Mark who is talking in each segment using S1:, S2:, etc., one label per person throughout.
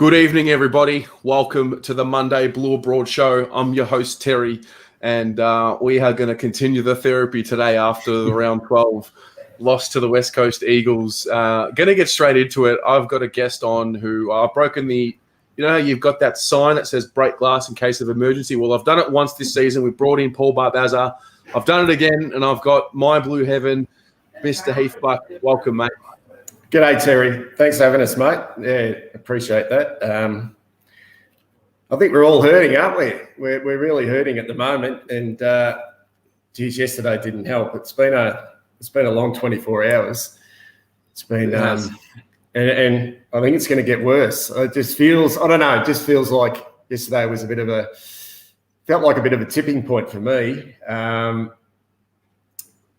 S1: Good evening, everybody. Welcome to the Monday Blue Abroad show. I'm your host, Terry, and we are going to continue the therapy today after the round 12 loss to the West Coast Eagles. Going to get straight into it. I've got a guest on who I've broken the, you know, how you've got that sign that says break glass in case of emergency. Well, I've done it once this season. We brought in Paul Barbazza. I've done it again, and I've got my blue heaven, Mr. Heath Buck. Welcome, mate.
S2: G'day, Terry. Thanks for having us, mate. Yeah, appreciate that. I think we're all hurting, aren't we? We're really hurting at the moment, and geez, yesterday didn't help. It's been a long 24 hours. It's been, and I think it's going to get worse. It just feels, I don't know. It just feels like yesterday was felt like a bit of a tipping point for me.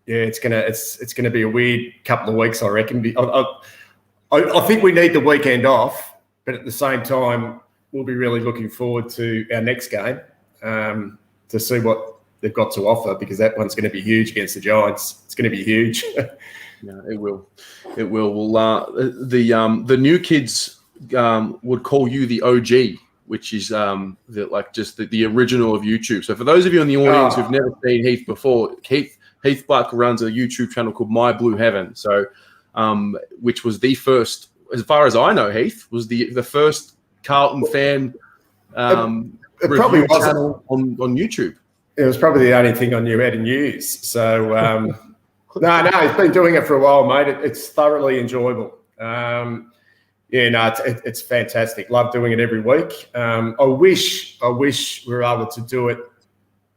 S2: Yeah, it's gonna be a weird couple of weeks, I reckon. I think we need the weekend off, but at the same time, we'll be really looking forward to our next game to see what they've got to offer, because that one's going to be huge against the Giants. It's going to be huge.
S1: Yeah, it will. It will. Well, the new kids would call you the OG, which is the original of YouTube. So for those of you in the audience who've never seen Heath before, Heath Buck runs a YouTube channel called My Blue Heaven. So, which was the first, as far as I know, Heath was the first Carlton fan
S2: it probably was
S1: channel on YouTube.
S2: It was probably the only thing I knew how to use. So, no, he's been doing it for a while, mate. It's thoroughly enjoyable. It's fantastic. Love doing it every week. I wish we were able to do it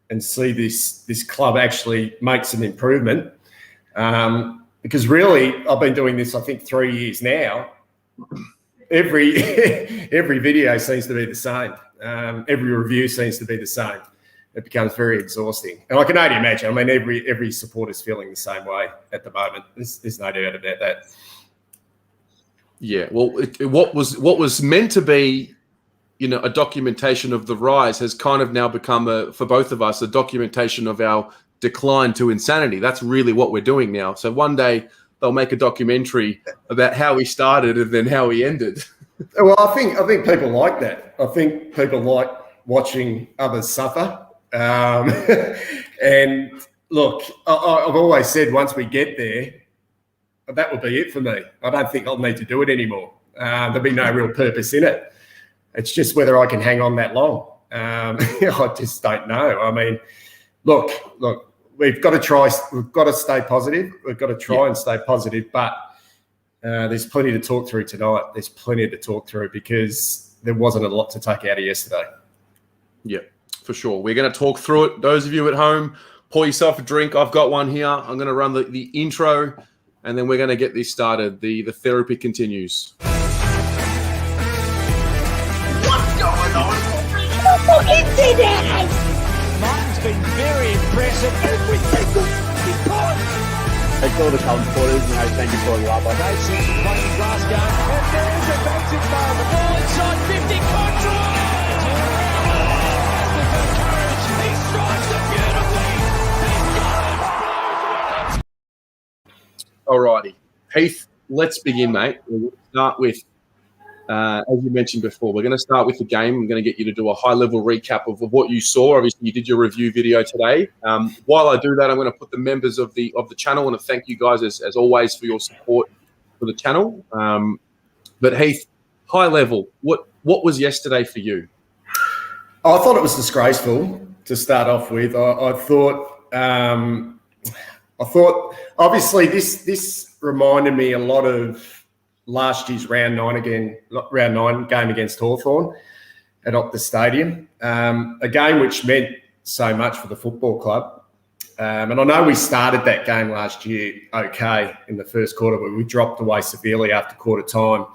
S2: and see this club actually make some improvement. Because really, I've been doing this, I think, 3 years now. Every video seems to be the same. Every review seems to be the same. It becomes very exhausting. And I can only imagine, I mean, every supporter's feeling the same way at the moment. There's no doubt about that.
S1: Yeah, well, what was meant to be, you know, a documentation of the rise has kind of now become, for both of us, a documentation of our decline to insanity. That's really what we're doing now. So one day they'll make a documentary about how we started and then how we ended.
S2: Well, I think people like that. I think people like watching others suffer. And look, I've always said once we get there, that will be it for me. I don't think I'll need to do it anymore. There'll be no real purpose in it. It's just whether I can hang on that long. I just don't know. I mean, look, we've got to try. We've got to stay positive. We've got to try and stay positive. But there's plenty to talk through tonight. There's plenty to talk through because there wasn't a lot to take out of yesterday.
S1: Yeah, for sure. We're going to talk through it. Those of you at home, pour yourself a drink. I've got one here. I'm going to run the intro, and then we're going to get this started. The therapy continues.
S3: Martin's been very impressive. Every single point.
S4: Thanks all the Carlton supporters, thank you for all your love.
S3: They've seen some playing grass game. And there's a defensive moment. Ball inside 50. Control. He strikes it beautifully. He's got it.
S1: Alrighty. Heath, let's begin, mate. We'll start with, as you mentioned before, we're going to start with the game. I'm going to get you to do a high-level recap of what you saw. Obviously, you did your review video today. While I do that, I'm going to put the members of the channel. I want to thank you guys, as always, for your support for the channel. But Heath, high level, what was yesterday for you?
S2: I thought it was disgraceful to start off with. I thought obviously this reminded me a lot of last year's round 9 game against Hawthorn at Optus Stadium, a game which meant so much for the football club. And I know we started that game last year okay in the first quarter, but we dropped away severely after quarter time.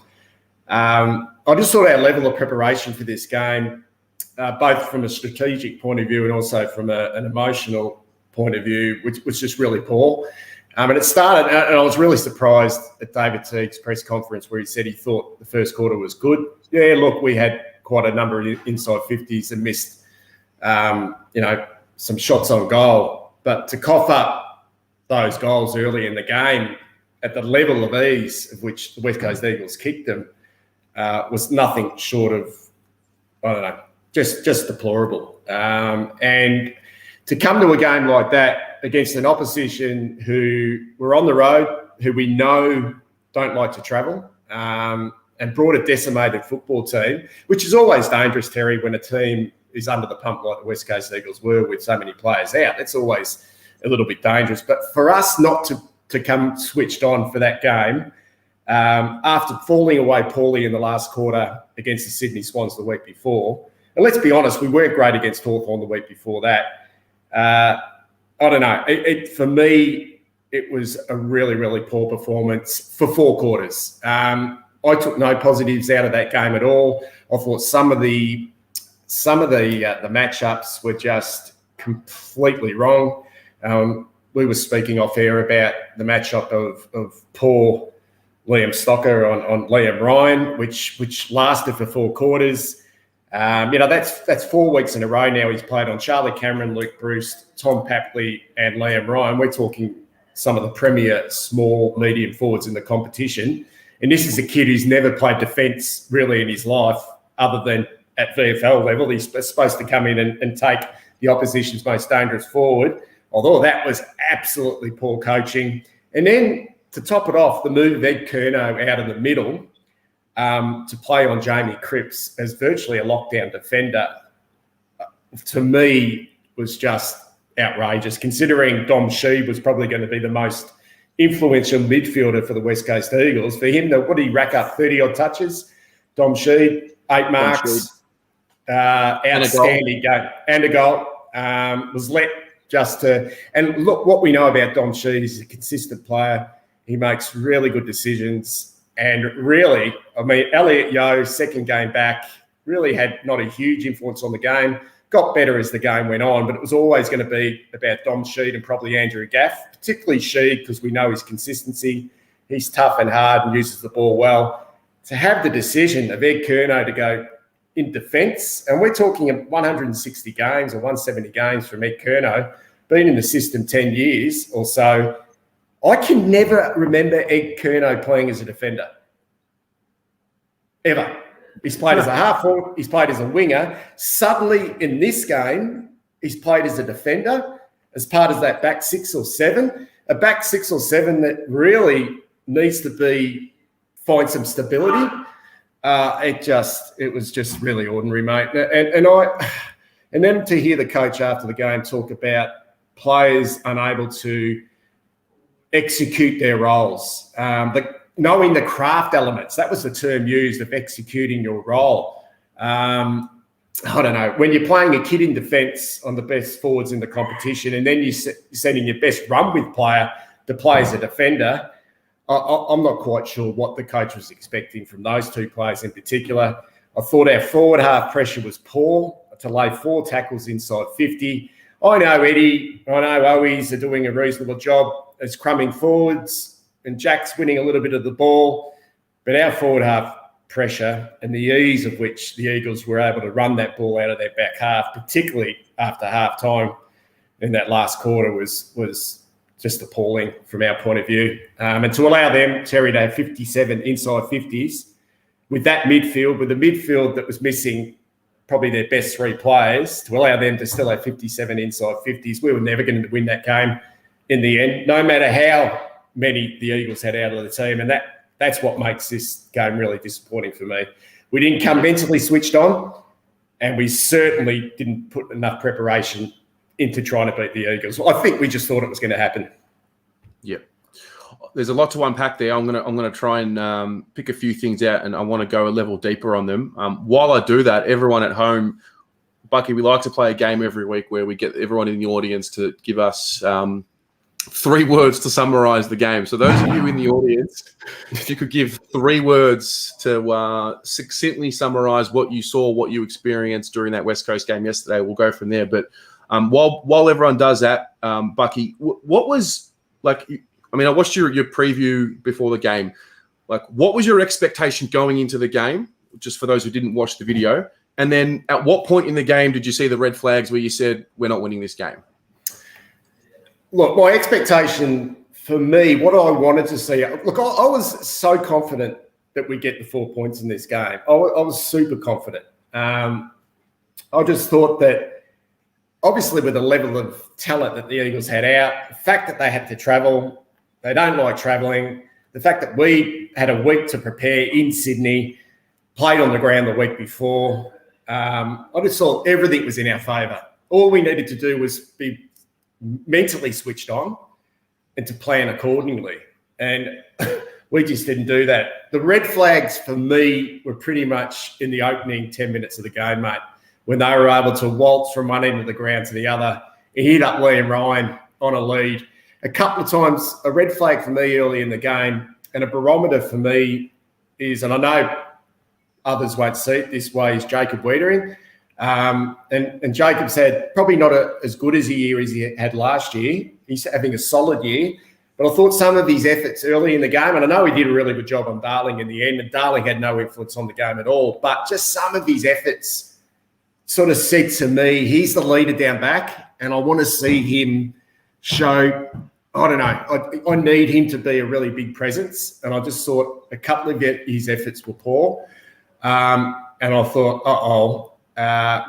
S2: I just thought our level of preparation for this game, both from a strategic point of view and also from an emotional point of view, which was just really poor. And it started, and I was really surprised at David Teague's press conference where he said he thought the first quarter was good. Yeah, look, we had quite a number of inside 50s and missed, some shots on goal. But to cough up those goals early in the game at the level of ease of which the West Coast Eagles kicked them, was nothing short of, I don't know, just deplorable. And to come to a game like that against an opposition who were on the road, who we know don't like to travel, and brought a decimated football team, which is always dangerous, Terry, when a team is under the pump like the West Coast Eagles were with so many players out. It's always a little bit dangerous. But for us not to come switched on for that game, after falling away poorly in the last quarter against the Sydney Swans the week before, and let's be honest, we weren't great against Hawthorn the week before that. I don't know. For me, it was a really, really poor performance for 4 quarters. I took no positives out of that game at all. I thought some of the matchups were just completely wrong. We were speaking off air about the matchup of poor Liam Stocker on Liam Ryan, which lasted for 4 quarters. That's 4 weeks in a row now. He's played on Charlie Cameron, Luke Bruce, Tom Papley, and Liam Ryan. We're talking some of the premier small, medium forwards in the competition. And this is a kid who's never played defence really in his life other than at VFL level. He's supposed to come in and take the opposition's most dangerous forward, although that was absolutely poor coaching. And then to top it off, the move of Ed Curnow out of the middle to play on Jamie Cripps as virtually a lockdown defender, to me, was just outrageous, considering Dom Sheed was probably going to be the most influential midfielder for the West Coast Eagles. For him, what did he rack up? 30-odd touches. Dom Sheed, 8 marks, outstanding game. And a goal. Was let just to... And look, what we know about Dom Sheed is he's a consistent player. He makes really good decisions. And really, I mean, Elliot Yeo, second game back, really had not a huge influence on the game. Got better as the game went on, but it was always going to be about Dom Sheed and probably Andrew Gaff, particularly Sheed, because we know his consistency. He's tough and hard and uses the ball well. To have the decision of Ed Curnow to go in defence, and we're talking 160 games or 170 games from Ed Curnow, been in the system 10 years or so. I can never remember Ed Curnow playing as a defender, ever. He's played as a half forward. He's played as a winger. Suddenly, in this game, he's played as a defender, as part of that back 6 or 7. A back 6 or 7 that really needs to find some stability. It was just really ordinary, mate. And then to hear the coach after the game talk about players unable to execute their roles. Knowing the craft elements, that was the term used of executing your role. I don't know. When you're playing a kid in defence on the best forwards in the competition, and then you're sending your best run-with player to play as a defender, I'm not quite sure what the coach was expecting from those 2 players in particular. I thought our forward half pressure was poor to lay 4 tackles inside 50. I know Eddie, I know Owies are doing a reasonable job as crumbing forwards, and Jack's winning a little bit of the ball, but our forward half pressure and the ease of which the Eagles were able to run that ball out of their back half, particularly after half time in that last quarter, was just appalling from our point of view. And to allow them, Terry, to have 57 inside 50s with that midfield, with a midfield that was missing probably their best 3 players, to allow them to still have 57 inside 50s, we were never going to win that game in the end, no matter how many the Eagles had out of the team. And that's what makes this game really disappointing for me. We didn't come mentally switched on, and we certainly didn't put enough preparation into trying to beat the Eagles. I think we just thought it was going to happen.
S1: Yep. There's a lot to unpack there. I'm gonna try and pick a few things out, and I want to go a level deeper on them. While I do that, everyone at home, Bucky, we like to play a game every week where we get everyone in the audience to give us 3 words to summarize the game. So those of you in the audience, if you could give 3 words to succinctly summarize what you saw, what you experienced during that West Coast game yesterday, we'll go from there. But while everyone does that, Bucky, what was like? I mean, I watched your preview before the game. Like, what was your expectation going into the game? Just for those who didn't watch the video, and then at what point in the game did you see the red flags where you said we're not winning this game?
S2: Look, my expectation for me, what I wanted to see, look, I was so confident that we get the 4 points in this game. I was super confident. I just thought that, obviously, with the level of talent that the Eagles had out, the fact that they had to travel, they don't like travelling, the fact that we had a week to prepare in Sydney, played on the ground the week before, I just thought everything was in our favour. All we needed to do was be mentally switched on and to plan accordingly. And we just didn't do that. The red flags for me were pretty much in the opening 10 minutes of the game, mate, when they were able to waltz from one end of the ground to the other. It hit up Liam Ryan on a lead. A couple of times, a red flag for me early in the game, and a barometer for me is, and I know others won't see it this way, is Jacob Wiedering. And Jacob's had probably not as good as a year as he had last year. He's having a solid year. But I thought some of his efforts early in the game, and I know he did a really good job on Darling in the end, and Darling had no influence on the game at all, but just some of his efforts sort of said to me, he's the leader down back, and I want to see him show, I don't know, I need him to be a really big presence, and I just thought a couple of his efforts were poor. And I thought,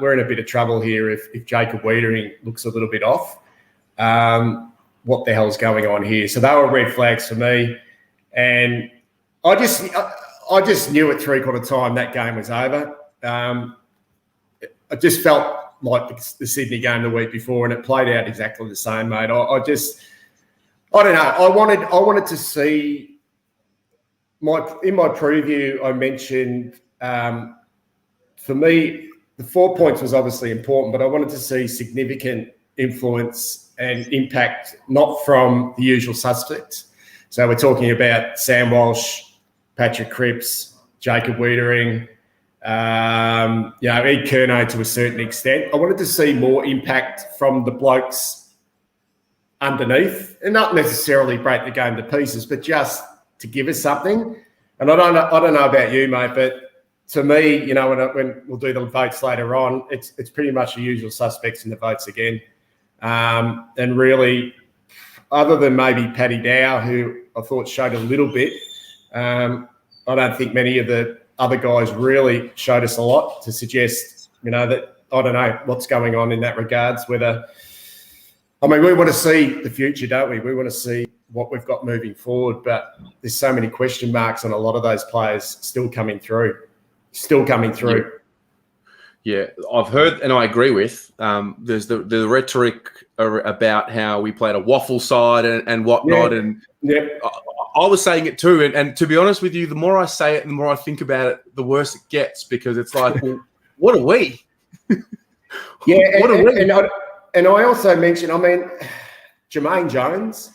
S2: we're in a bit of trouble here if Jacob Wiedering looks a little bit off. What the hell's going on here? So they were red flags for me. And I just knew at three-quarter time that game was over. I just felt like the Sydney game the week before, and it played out exactly the same, mate. I don't know. I wanted to see in my preview, I mentioned for me, the 4 points was obviously important, but I wanted to see significant influence and impact, not from the usual suspects. So we're talking about Sam Walsh, Patrick Cripps, Jacob Wiedering, Ed Curnow to a certain extent. I wanted to see more impact from the blokes underneath, and not necessarily break the game to pieces, but just to give us something. And I don't know about you, mate, but to me, when we'll do the votes later on, it's pretty much the usual suspects in the votes again. And really, other than maybe Paddy Dow, who I thought showed a little bit, I don't think many of the other guys really showed us a lot to suggest, that I don't know what's going on in that regards. We want to see the future, don't we? We want to see what we've got moving forward, but there's so many question marks on a lot of those players still coming through.
S1: Yeah, I've heard, and I agree with, there's the rhetoric about how we played a waffle side and whatnot.
S2: Yeah.
S1: And I was saying it too. And to be honest with you, the more I say it and the more I think about it, the worse it gets, because it's like, well, what are we?
S2: Yeah, and I also mentioned, Jermaine Jones.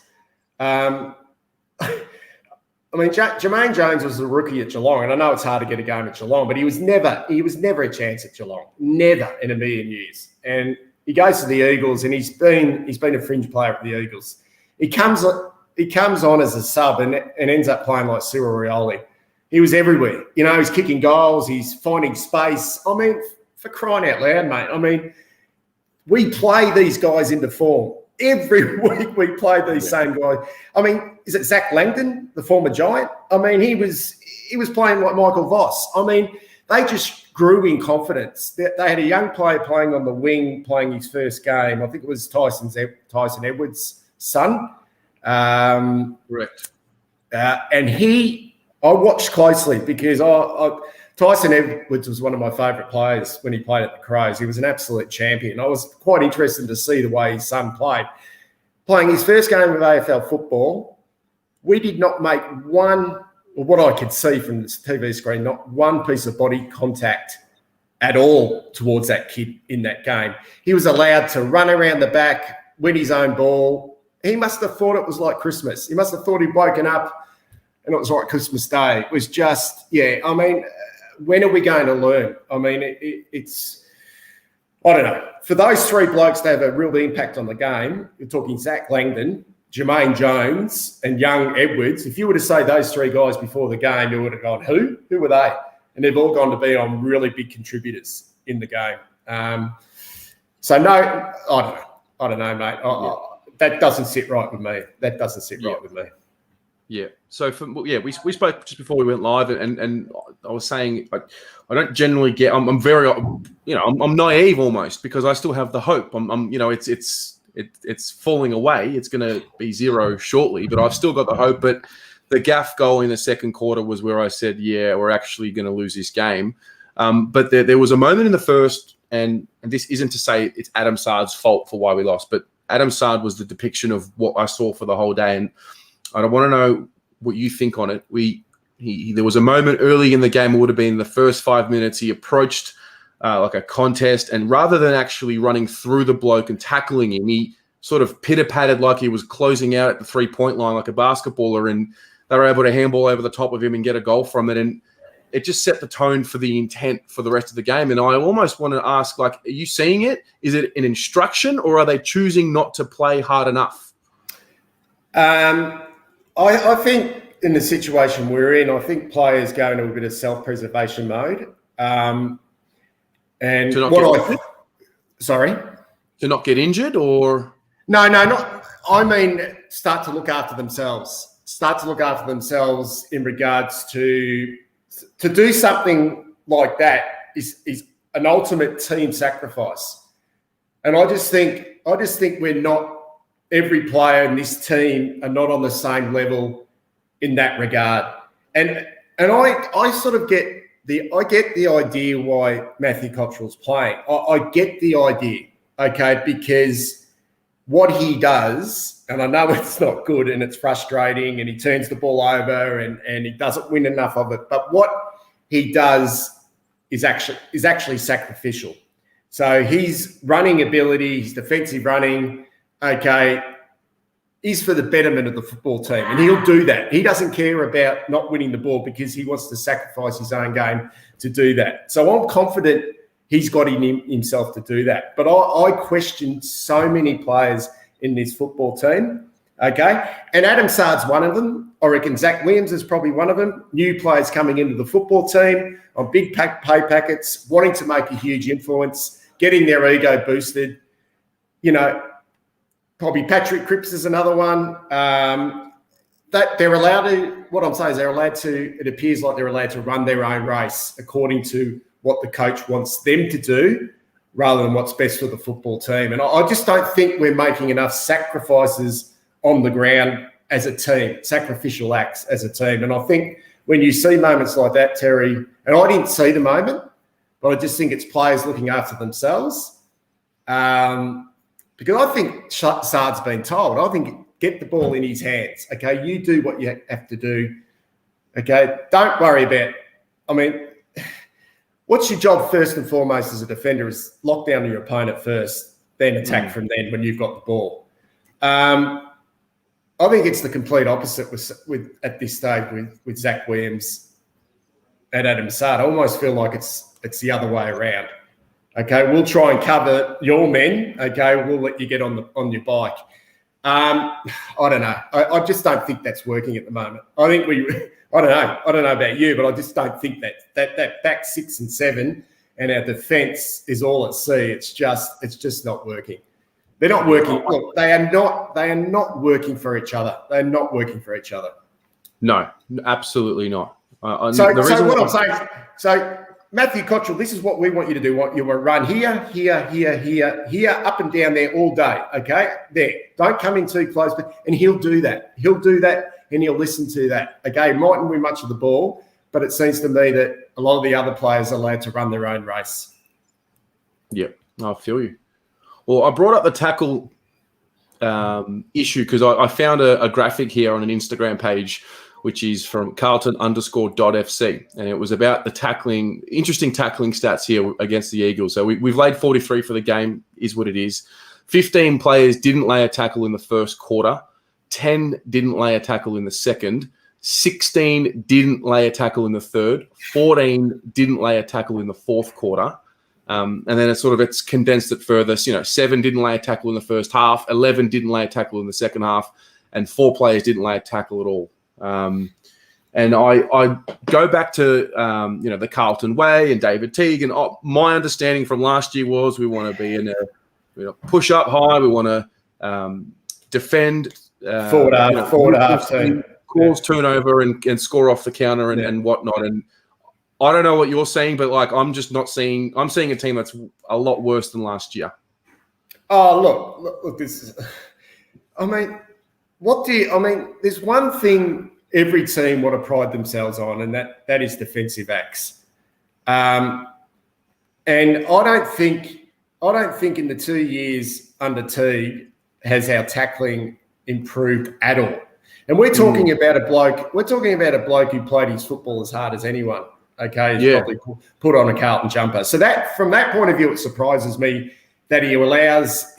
S2: Jermaine Jones was a rookie at Geelong, and I know it's hard to get a game at Geelong, but he was never a chance at Geelong, never in a million years. And he goes to the Eagles, and he's been a fringe player at the Eagles. He comes on as a sub and ends up playing like Cyril Rioli. He was everywhere. He's kicking goals, he's finding space. For crying out loud, mate. We play these guys into form. Every week we play these same guys. Is it Zach Langdon, the former Giant? He was playing like Michael Voss. They just grew in confidence. They had a young player playing on the wing, playing his first game. I think it was Tyson Edwards' son.
S1: Correct.
S2: And I watched closely because Tyson Edwards was one of my favourite players when he played at the Crows. He was an absolute champion. I was quite interested to see the way his son played. Playing his first game of AFL football, we did not make one, or what I could see from the TV screen, not one piece of body contact at all towards that kid in that game. He was allowed to run around the back, win his own ball. He must have thought it was like Christmas. He must have thought he'd woken up and it was like Christmas Day. It was just, when are we going to learn? It's I don't know. For those three blokes to have a real impact on the game, you're talking Zach Langdon, Jermaine Jones, and young Edwards. If you were to say those three guys before the game, you would have gone, who? Who were they? And they've all gone to be on really big contributors in the game. So no, I don't know. I don't know, mate. That doesn't sit right with me.
S1: Yeah. So we spoke just before we went live, and I was saying I don't generally get. I'm very, I'm naive almost because I still have the hope. It's falling away. It's going to be 0 shortly, but I've still got the hope. But the gaff goal in the second quarter was where I said, yeah, we're actually going to lose this game. But there was a moment in the first, and this isn't to say it's Adam Sard's fault for why we lost, but Adam Sard was the depiction of what I saw for the whole day, and I want to know what you think on it. There was a moment early in the game, it would have been the first 5 minutes, he approached like a contest, and rather than actually running through the bloke and tackling him, he sort of pitter-pattered like he was closing out at the three-point line like a basketballer, and they were able to handball over the top of him and get a goal from it, and it just set the tone for the intent for the rest of the game. And I almost want to ask, like, are you seeing it? Is it an instruction, or are they choosing not to play hard enough?
S2: I think in the situation we're in, I think players go into a bit of self-preservation mode. Sorry?
S1: To not get injured, or?
S2: No, not. I mean, start to look after themselves. Start to look after themselves in regards to do something like that is an ultimate team sacrifice. And I just think we're not. Every player in this team are not on the same level in that regard. And I sort of get the idea why Matthew Cottrell's playing. I get the idea, okay, because what he does, and I know it's not good and it's frustrating and he turns the ball over and he doesn't win enough of it, but what he does is actually sacrificial. So his running ability, his defensive running, okay, is for the betterment of the football team. And he'll do that. He doesn't care about not winning the ball because he wants to sacrifice his own game to do that. So I'm confident he's got in himself to do that. But I question so many players in this football team, okay? And Adam Sard's one of them. I reckon Zach Williams is probably one of them. New players coming into the football team on big pay packets, wanting to make a huge influence, getting their ego boosted. Probably Patrick Cripps is another one. That they're allowed to, what I'm saying is it appears like they're allowed to run their own race according to what the coach wants them to do rather than what's best for the football team. And I just don't think we're making enough sacrifices on the ground as a team, sacrificial acts as a team. And I think when you see moments like that, Terry, and I didn't see the moment, but I just think it's players looking after themselves. Because I think Sard's been told, I think get the ball in his hands. Okay, you do what you have to do. Okay, don't worry about, what's your job first and foremost as a defender is lock down your opponent first, then attack from then when you've got the ball. I think it's the complete opposite with at this stage with Zach Williams and Adam Sard. I almost feel like it's the other way around. Okay, we'll try and cover your men. Okay, we'll let you get on your bike. I don't know. I just don't think that's working at the moment. I don't know about you, but I just don't think that back 6 and 7 and our defence is all at sea. It's just not working. They're not working. Look, they are not working for each other. They're not working for each other.
S1: No, absolutely not.
S2: So Matthew Cottrell, this is what we want you to do. You want to run here, up and down there all day, okay? There. Don't come in too close. And he'll do that. He'll do that and he'll listen to that. Okay, mightn't win much of the ball, but it seems to me that a lot of the other players are allowed to run their own race.
S1: Yeah, I feel you. Well, I brought up the tackle issue because I found a graphic here on an Instagram page which is from Carlton_.fc. And it was about the tackling, interesting tackling stats here against the Eagles. So we've laid 43 for the game, is what it is. 15 players didn't lay a tackle in the first quarter. 10 didn't lay a tackle in the second. 16 didn't lay a tackle in the third. 14 didn't lay a tackle in the fourth quarter. And then it's condensed it further. So, 7 didn't lay a tackle in the first half. 11 didn't lay a tackle in the second half. And 4 players didn't lay a tackle at all. And I go back to, the Carlton way and David Teague. And my understanding from last year was we want to be in a push up high. We want to defend.
S2: Forward half team.
S1: cause turnover and score off the counter and whatnot. And I don't know what you're saying, but like I'm just not seeing. I'm seeing a team that's a lot worse than last year.
S2: Oh, look! This is. I mean, there's one thing every team want to pride themselves on, and that is defensive acts. And I don't think in the 2 years under Teague has our tackling improved at all. And we're talking about a bloke. We're talking about a bloke who played his football as hard as anyone. Okay, he's probably put on a Carlton jumper. So that, from that point of view, it surprises me that he allows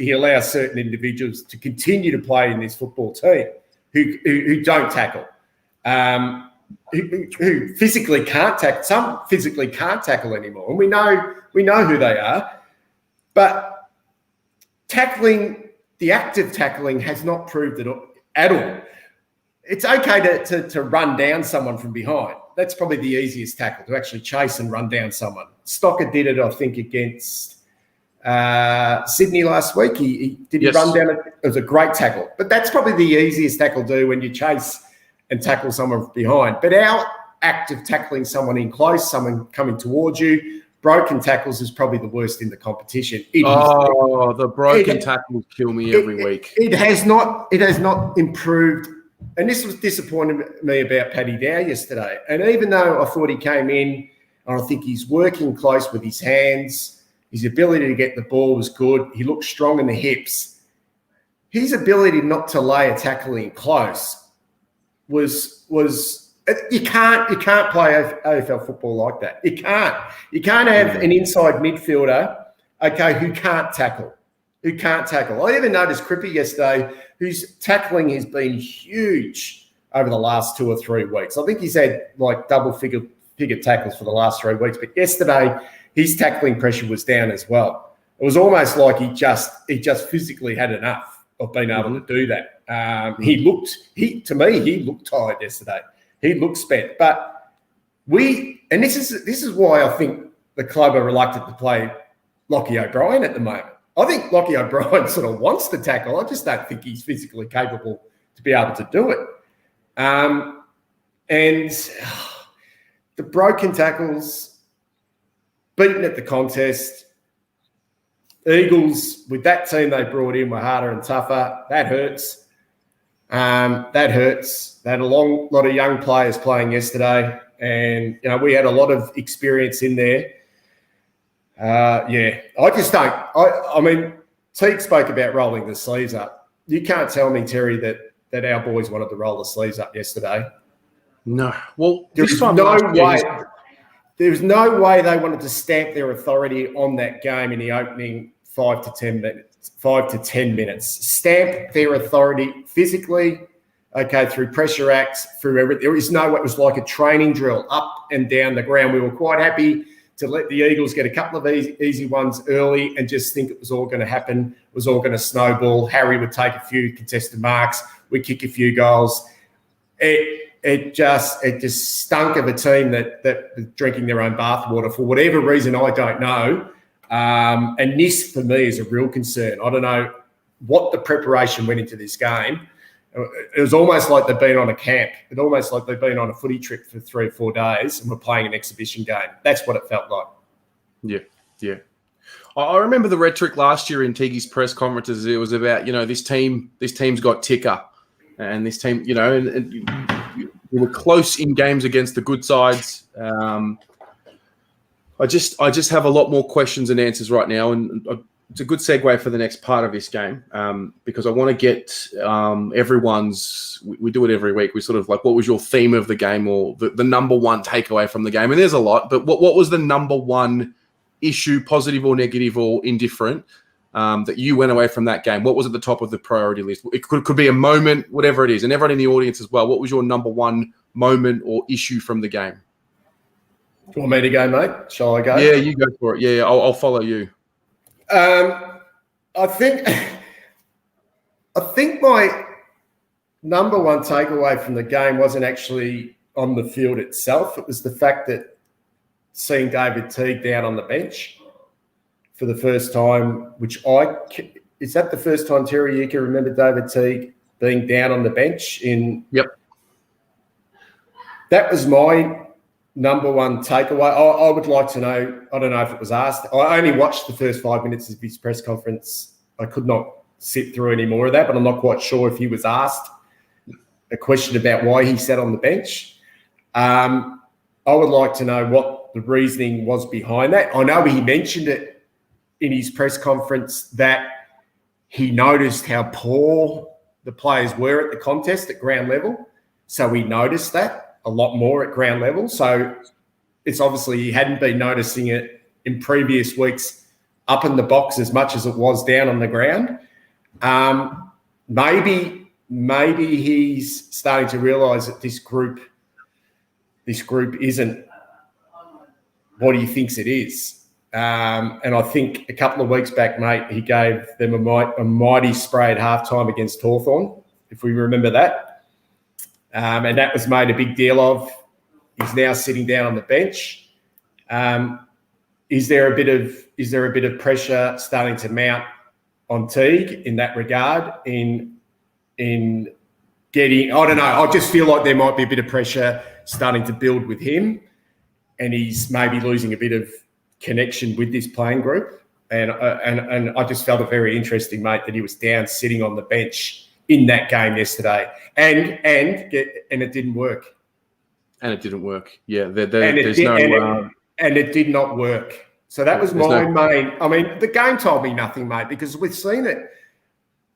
S2: certain individuals to continue to play in this football team who don't tackle, who physically can't tackle. Some physically can't tackle anymore, and we know who they are. But tackling, the active tackling, has not proved it at all. It's okay to run down someone from behind. That's probably the easiest tackle, to actually chase and run down someone. Stocker did it, I think, against Sydney last week. He run down it. It was a great tackle. But that's probably the easiest tackle to do, when you chase and tackle someone from behind. But our active tackling someone in close, someone coming towards you, broken tackles is probably the worst in the competition.
S1: The broken tackles kill me every week.
S2: It has not improved. And this was disappointing me about Paddy Dow yesterday. And even though I thought he came in, and I think he's working close with his hands, his ability to get the ball was good. He looked strong in the hips. His ability not to lay a tackle in close was you can't play AFL football like that. You can't have an inside midfielder, who can't tackle. I even noticed Crippy yesterday, whose tackling has been huge over the last 2 or 3 weeks. I think he's had like double figure tackles for the last 3 weeks, but yesterday his tackling pressure was down as well. It was almost like he just physically had enough of being able to do that. He looked tired yesterday. He looked spent. But this is why I think the club are reluctant to play Lockie O'Brien at the moment. I think Lockie O'Brien sort of wants to tackle. I just don't think he's physically capable to be able to do it. And the broken tackles, beaten at the contest, Eagles, with that team they brought in, were harder and tougher. That hurts. They had a lot of young players playing yesterday, and we had a lot of experience in there. I just don't. I mean, Teague spoke about rolling the sleeves up. You can't tell me, Terry, that our boys wanted to roll the sleeves up yesterday.
S1: No. Well,
S2: there was no way they wanted to stamp their authority on that game in the opening 5 to 10 minutes. Stamp their authority physically, through pressure acts, through everything. There is no way. It was like a training drill up and down the ground. We were quite happy to let the Eagles get a couple of easy ones early and just think it was all going to happen. It was all going to snowball. Harry would take a few contested marks. We'd kick a few goals. It just stunk of a team that was drinking their own bathwater for whatever reason, I don't know. And this, for me, is a real concern. I don't know what the preparation went into this game. It was almost like they've been on a camp. It's almost like they've been on a footy trip for 3 or 4 days and we're playing an exhibition game. That's what it felt like.
S1: Yeah. I remember the rhetoric last year in Teague's press conferences. It was about, this team's got ticker. And this team, and we were close in games against the good sides. I just have a lot more questions and answers right now, and it's a good segue for the next part of this game, because I want to get everyone's. We do it every week. We sort of like, what was your theme of the game, or the number one takeaway from the game? And there's a lot, but what was the number one issue, positive or negative or indifferent, that you went away from that game? What was at the top of the priority list? It could be a moment, whatever it is, and everyone in the audience as well. What was your number one moment or issue from the game?
S2: Do you want me to go, mate? Shall I go?
S1: Yeah, you go for it. Yeah, I'll follow you.
S2: I think my number one takeaway from the game wasn't actually on the field itself. It was the fact that seeing David Teague down on the bench for the first time, is that the first time, Terry, you can remember David Teague being down on the bench in?
S1: Yep.
S2: that was my number one takeaway. I would like to know, I don't know if it was asked. I only watched the first 5 minutes of his press conference. I could not sit through any more of that, but I'm not quite sure if he was asked a question about why he sat on the bench. I would like to know what the reasoning was behind that. I know he mentioned it in his press conference that he noticed how poor the players were at the contest at ground level. So he noticed that a lot more at ground level. So it's obviously he hadn't been noticing it in previous weeks up in the box as much as it was down on the ground. Maybe he's starting to realise that this group isn't what he thinks it is. And I think a couple of weeks back, mate, he gave them a mighty spray at halftime against Hawthorn, if we remember that. And that was made a big deal of. He's now sitting down on the bench. Is there a bit of pressure starting to mount on Teague in that regard? In getting, I don't know. I just feel like there might be a bit of pressure starting to build with him, and he's maybe losing a bit of connection with this playing group. And I just felt it very interesting, mate, that he was down sitting on the bench in that game yesterday, and it didn't work.
S1: And it didn't work. Yeah,
S2: and it did not work. So that was my main. I mean, the game told me nothing, mate, because we've seen it.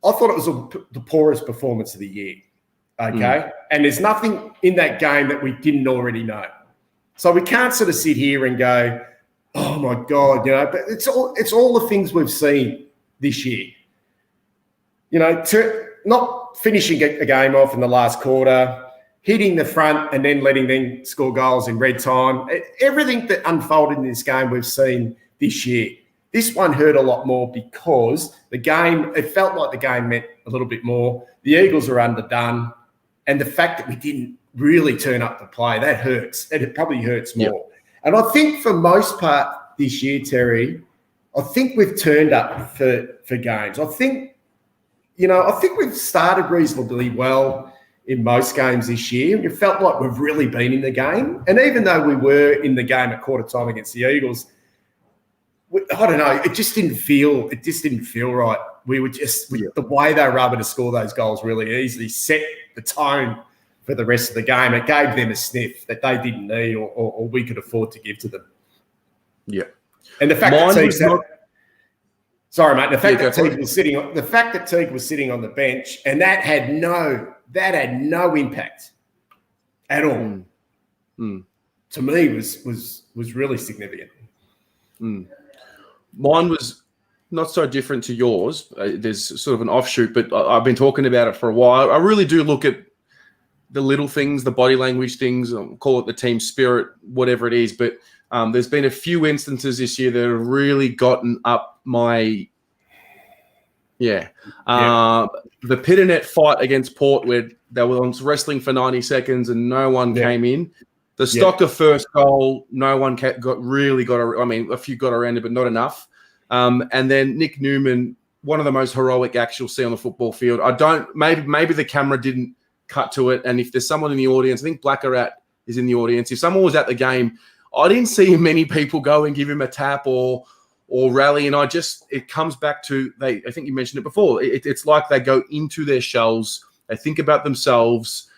S2: I thought it was the poorest performance of the year. Okay, and there's nothing in that game that we didn't already know. So we can't sort of sit here and go, "Oh my God," but it's all the things we've seen this year. To not finishing a game off in the last quarter, hitting the front and then letting them score goals in red time. Everything that unfolded in this game we've seen this year. This one hurt a lot more because it felt like the game meant a little bit more. The Eagles are underdone. And the fact that we didn't really turn up to play, that hurts. And it probably hurts more. Yep. And I think for most part this year, Terry, I think we've turned up for games. I think we've started reasonably well in most games this year. It felt like we've really been in the game. And even though we were in the game at quarter time against the Eagles, I don't know, it just didn't feel right. We were just, the way they were able to score those goals really easily set the tone for the rest of the game. It gave them a sniff that they didn't need or we could afford to give to them.
S1: Yeah.
S2: And the fact that Teague was sitting on the bench, and that had no impact at all. To me was really significant.
S1: Mine was not so different to yours. There's sort of an offshoot, but I've been talking about it for a while. I really do look at the little things, the body language things, call it the team spirit, whatever it is. But there's been a few instances this year that have really gotten up my The Pitternet fight against Port, where they were wrestling for 90 seconds and no one came in. The Stocker first goal, no one got a few got around it, but not enough. And then Nick Newman, one of the most heroic acts you'll see on the football field. Maybe the camera didn't cut to it. And if there's someone in the audience, I think Blackarat is in the audience. If someone was at the game, I didn't see many people go and give him a tap or rally. And it comes back to, I think you mentioned it before. It's like they go into their shells. They think about themselves.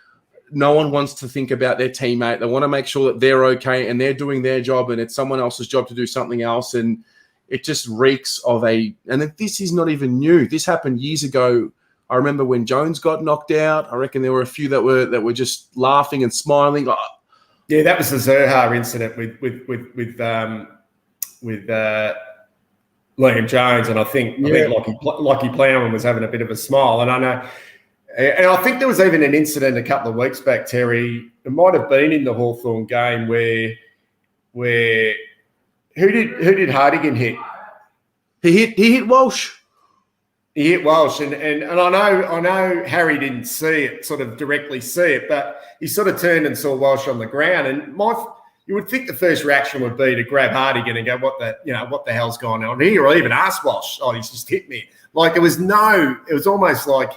S1: No one wants to think about their teammate. They want to make sure that they're okay and they're doing their job, and it's someone else's job to do something else. And it just reeks of and this is not even new. This happened years ago. I remember when Jones got knocked out. I reckon there were a few that were just laughing and smiling.
S2: Yeah, that was the Zerha incident with Liam Jones, and I think Lockie Plowman was having a bit of a smile. And I know. And I think there was even an incident a couple of weeks back, Terry. It might have been in the Hawthorn game where who did Hardigan hit?
S1: He hit Walsh.
S2: He hit Walsh, and I know Harry didn't directly see it, but he sort of turned and saw Walsh on the ground. And you would think the first reaction would be to grab Hardigan and go, what the hell's going on here? Or even ask Walsh, he's just hit me. Like it was almost like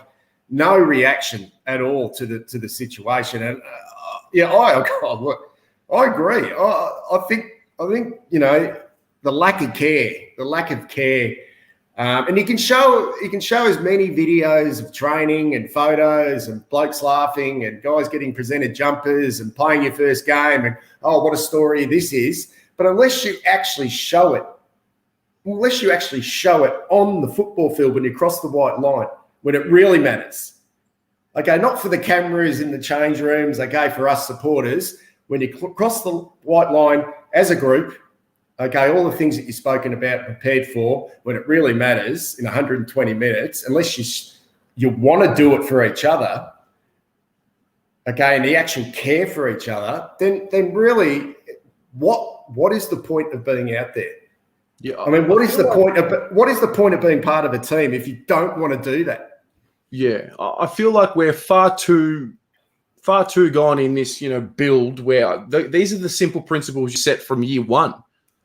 S2: no reaction at all to the situation. And I agree. I think the lack of care. And he can show as many videos of training and photos and blokes laughing and guys getting presented jumpers and playing your first game and, oh, what a story this is. But unless you actually show it on the football field when you cross the white line, when it really matters. Okay, not for the cameras in the change rooms, okay, for us supporters, when you cross the white line as a group, okay, all the things that you've spoken about, prepared for, when it really matters in 120 minutes, unless you want to do it for each other, okay, and the actual care for each other, then really, what is the point of being out there?
S1: Yeah,
S2: I mean, what is the point of being part of a team if you don't want to do that?
S1: Yeah, I feel like we're far too gone in this, build where these are the simple principles you set from year one.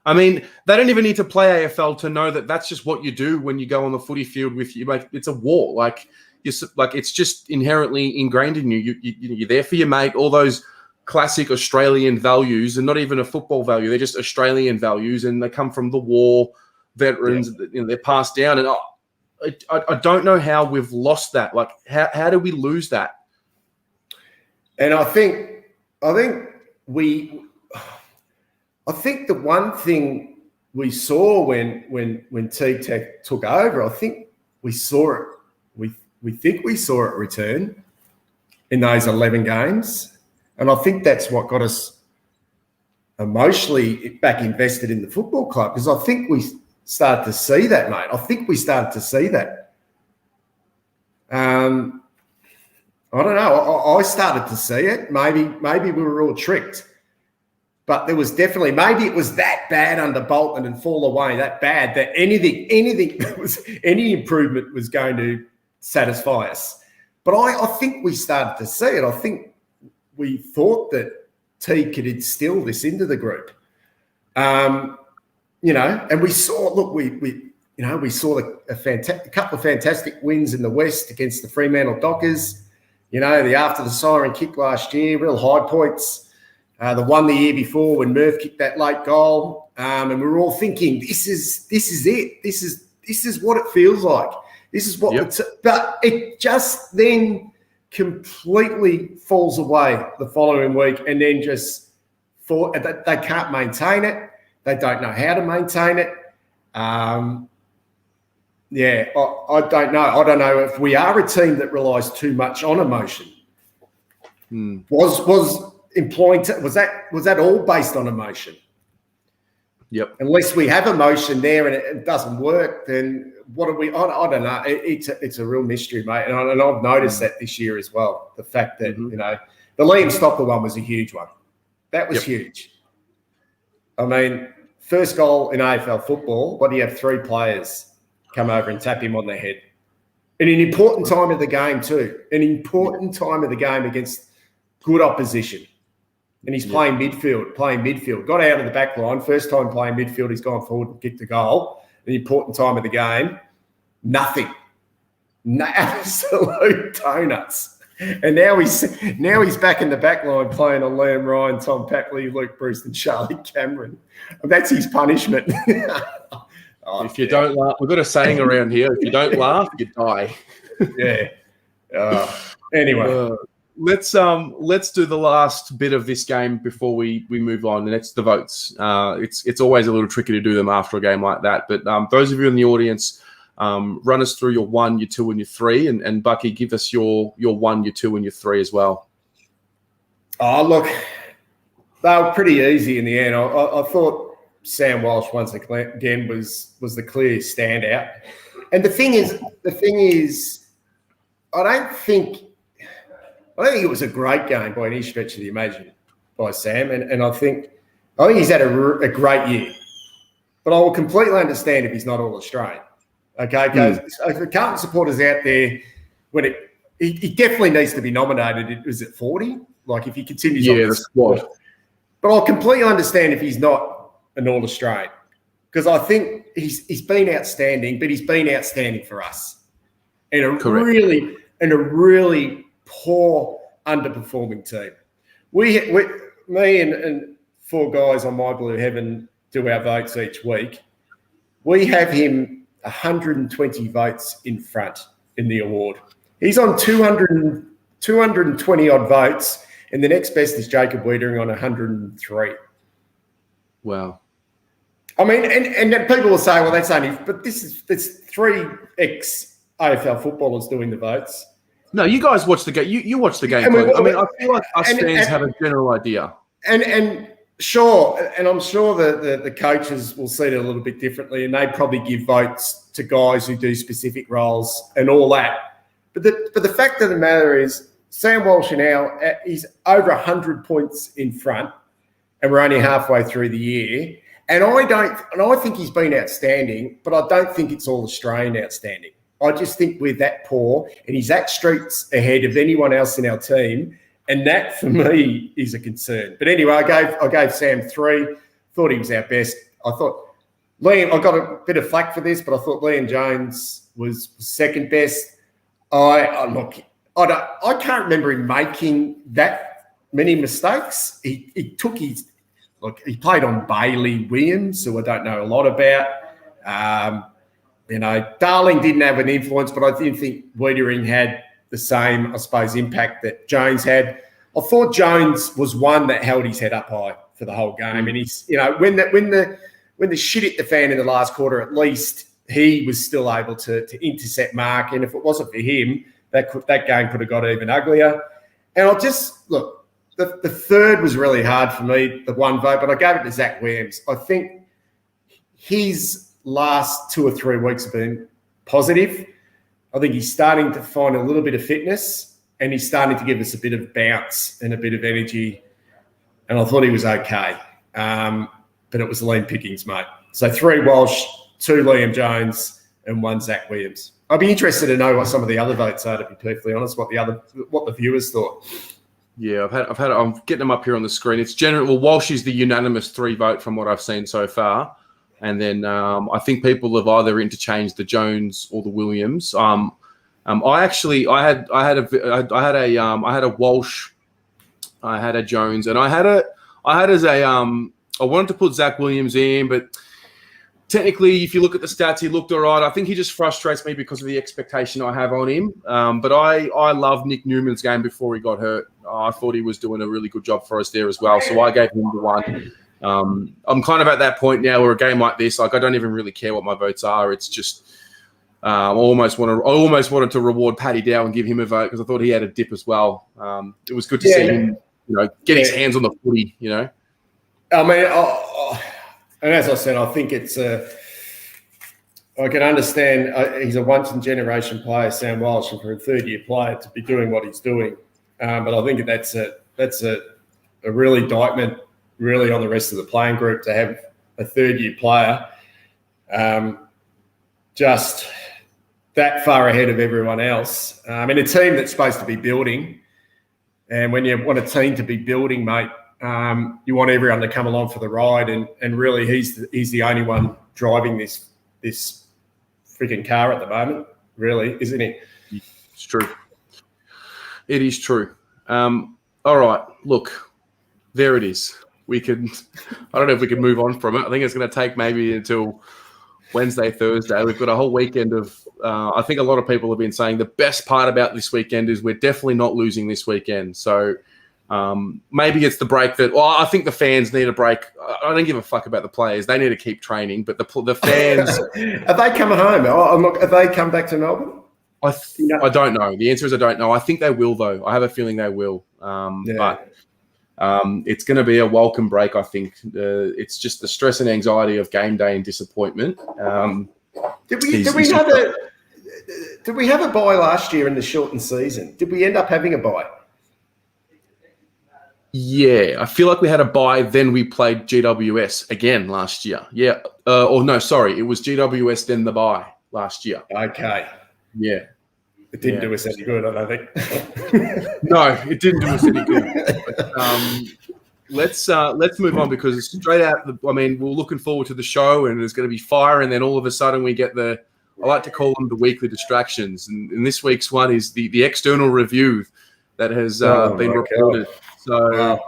S1: I mean, they don't even need to play AFL to know that that's just what you do when you go on the footy field with you. Like, it's a war. Like, it's just inherently ingrained in you. You're there for your mate. All those classic Australian values, and not even a football value. They're just Australian values, and they come from the war veterans. Yeah. They're passed down, and I don't know how we've lost that. Like, how do we lose that?
S2: And I think the one thing we saw when Teague took over, I think we saw it. We think we saw it return in those 11 games, and I think that's what got us emotionally back invested in the football club, because I think we started to see that, mate. I think we started to see that. I don't know. I started to see it. Maybe we were all tricked. But there was definitely, maybe it was that bad under Bolton and fall away, that bad, that any improvement was going to satisfy us. But I think we started to see it. I think we thought that Teague could instill this into the group. And we saw, we saw a couple of fantastic wins in the West against the Fremantle Dockers. After the siren kick last year, real high points. The one the year before when Murph kicked that late goal, and we were all thinking, this is it. This is what it feels like. This is what. Yep. But it just then completely falls away the following week, and then just they can't maintain it. They don't know how to maintain it. I don't know. I don't know if we are a team that relies too much on emotion. Was that all based on emotion?
S1: Yep.
S2: Unless we have emotion there and it doesn't work, then what are we? I don't know. It's a real mystery, mate. And I've noticed that this year as well. The fact that the Liam Stockwell one was a huge one. That was huge. I mean, first goal in AFL football. What do you have? 3 players come over and tap him on the head, in an important time of the game too. An important time of the game against good opposition. And he's playing midfield. Got out of the back line. First time playing midfield, he's gone forward and kicked a goal. An important time of the game. Nothing. Absolute donuts. And now he's back in the back line playing on Liam Ryan, Tom Papley, Luke Bruce and Charlie Cameron. That's his punishment.
S1: If you don't laugh, we've got a saying around here, if you don't laugh, you die.
S2: Yeah. Anyway.
S1: Let's do the last bit of this game before we move on, and that's the votes. It's always a little tricky to do them after a game like that. But those of you in the audience, run us through your 1, your 2, and your 3, and Bucky, give us your 1, your 2, and your 3 as well.
S2: Oh, look, they were pretty easy in the end. I thought Sam Walsh once again was the clear standout. And the thing is, I don't think it was a great game by any stretch of the imagination by Sam, and I think he's had a great year. But I will completely understand if he's not all Australian. Okay, if the Carlton supporters out there, he definitely needs to be nominated. Is it 40? Like if he continues on the squad. But I'll completely understand if he's not an all Australian, because I think he's been outstanding, but he's been outstanding for us in a really poor, underperforming team. Me and four guys on My Blue Heaven do our votes each week. We have him 120 votes in front in the award. He's on 220 odd votes, and the next best is Jacob Wiedering on 103.
S1: Wow.
S2: I mean, and people will say, well, that's only, but there's 3 ex-AFL footballers doing the votes.
S1: No, you guys watch the game. You watch the game. I feel like us fans have a general idea. And
S2: sure, and I'm sure the coaches will see it a little bit differently, and they probably give votes to guys who do specific roles and all that. But the fact of the matter is, Sam Walsh now is over 100 points in front, and we're only halfway through the year. And I think he's been outstanding, but I don't think it's all Australian outstanding. I just think we're that poor, and he's at streets ahead of anyone else in our team, and that for me is a concern. But anyway, I gave Sam 3. Thought he was our best. I thought Liam. I got a bit of flack for this, but I thought Liam Jones was second best. I can't remember him making that many mistakes. He took his. Look, he played on Bailey Williams, who I don't know a lot about. Darling didn't have an influence, but I didn't think Wiedering had the same, I suppose, impact that Jones had. I thought Jones was one that held his head up high for the whole game. And he's, when the shit hit the fan in the last quarter, at least he was still able to intercept mark. And if it wasn't for him, that game could have got even uglier. And I'll just, look, the third was really hard for me, the one vote, but I gave it to Zach Williams. I think his last 2 or 3 weeks have been positive. I think he's starting to find a little bit of fitness, and he's starting to give us a bit of bounce and a bit of energy. And I thought he was okay. But it was Liam Pickings, mate. So 3 Walsh, 2 Liam Jones, and 1 Zach Williams. I'd be interested to know what some of the other votes are, to be perfectly honest, what the viewers thought.
S1: Yeah, I'm getting them up here on the screen. It's general. Well, Walsh is the unanimous 3 vote from what I've seen so far, and then I think people have either interchanged the Jones or the Williams. I had a Walsh, I had a Jones, and I wanted to put Zach Williams in, but technically, if you look at the stats, he looked all right. I think he just frustrates me because of the expectation I have on him. But I loved Nick Newman's game before he got hurt. I thought he was doing a really good job for us there as well. So I gave him the 1. I'm kind of at that point now where a game like this, like I don't even really care what my votes are. It's just I almost wanted to reward Paddy Dow and give him a vote because I thought he had a dip as well. It was good to see him, get his hands on the footy. I
S2: mean, and as I said, I think it's I can understand he's a once-in-generation player, Sam Walsh, and for a third-year player to be doing what he's doing. But I think that's a real indictment, really, on the rest of the playing group to have a third-year player just that far ahead of everyone else. In a team that's supposed to be building, and when you want a team to be building, mate, you want everyone to come along for the ride, and really he's the only one driving this freaking car at the moment, really, isn't he?
S1: It's true. It is true. All right, look, there it is. I don't know if we can move on from it. I think it's going to take maybe until Wednesday, Thursday. We've got a whole weekend of, I think a lot of people have been saying the best part about this weekend is we're definitely not losing this weekend. So maybe it's the break I think the fans need a break. I don't give a fuck about the players. They need to keep training, but the fans...
S2: Have they come home? Have they come back to Melbourne?
S1: I don't know. The answer is I don't know. I think they will, though. I have a feeling they will. But it's going to be a welcome break, I think. It's just the stress and anxiety of game day and disappointment.
S2: Did we have a bye last year in the shortened season? Did we end up having a bye?
S1: Yeah, I feel like we had a bye, then we played GWS again last year. Yeah. It was GWS, then the bye last year.
S2: Okay.
S1: Yeah.
S2: It didn't do us any good, I don't think.
S1: No, it didn't do us any good. But, let's move on because straight out, we're looking forward to the show and there's going to be fire, and then all of a sudden we get I like to call them the weekly distractions. And this week's one is the external review that has been reported.
S2: God.
S1: So
S2: Wow.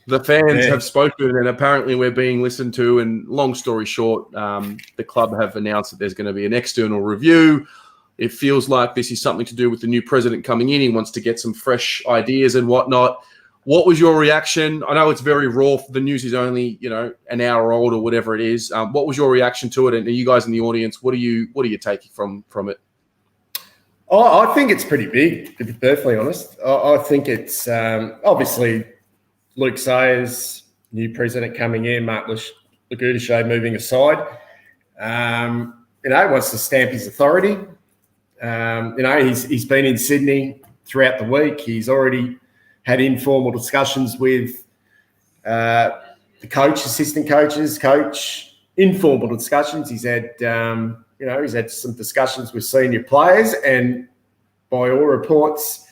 S1: the fans have spoken, and apparently we're being listened to. And long story short, the club have announced that there's going to be an external review. It feels like this is something to do with the new president coming in. He wants to get some fresh ideas and whatnot. What was your reaction? I know it's very raw. The news is only, an hour old or whatever it is. What was your reaction to it? And you guys in the audience, what are you taking from it?
S2: Oh, I think it's pretty big, to be perfectly honest. I think it's obviously Luke Sayers, new president coming in, Mark Lagudishe moving aside. He wants to stamp his authority. He's been in Sydney throughout the week. He's already had informal discussions with the coach, assistant coaches, coach, informal discussions. He's had, he's had some discussions with senior players, and by all reports,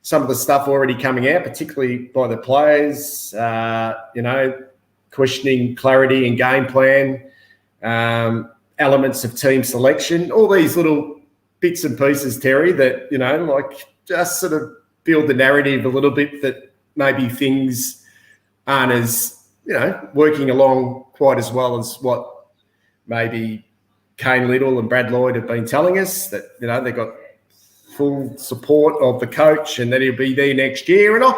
S2: some of the stuff already coming out, particularly by the players, questioning clarity and game plan, elements of team selection, all these little bits and pieces, Terry, that, just sort of build the narrative a little bit that maybe things aren't as, working along quite as well as what maybe Kane Little and Brad Lloyd have been telling us, that, they've got full support of the coach and that he'll be there next year. And I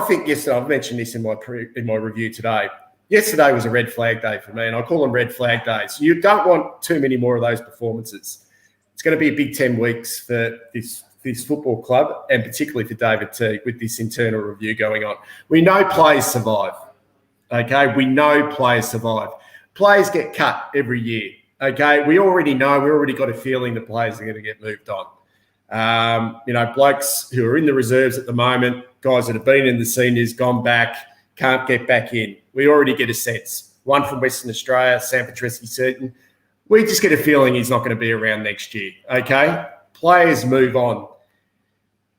S2: think yesterday, I've mentioned this in my review today, yesterday was a red flag day for me, and I call them red flag days. You don't want too many more of those performances. It's going to be a big 10 weeks for this football club, and particularly for David Teague, with this internal review going on. We know players survive, okay? We know players survive. Players get cut every year, okay? We already know, we already got a feeling the players are going to get moved on. Blokes who are in the reserves at the moment, guys that have been in the seniors, gone back, can't get back in. We already get a sense. One from Western Australia, Sam Petreski certain. We just get a feeling he's not going to be around next year, okay? Players move on.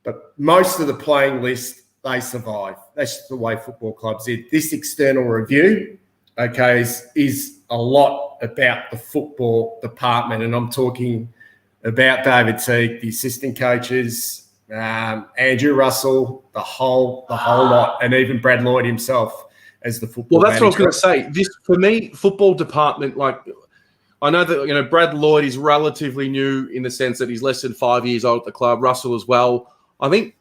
S2: But most of the playing list, they survive. That's the way football clubs is. This external review, okay, is a lot about the football department. And I'm talking about David Teague, the assistant coaches, Andrew Russell, the whole lot, and even Brad Lloyd himself as the football
S1: Well, that's
S2: manager.
S1: what I was going to say. This, for me, football department, I know that, Brad Lloyd is relatively new in the sense that he's less than 5 years old at the club. Russell as well. I think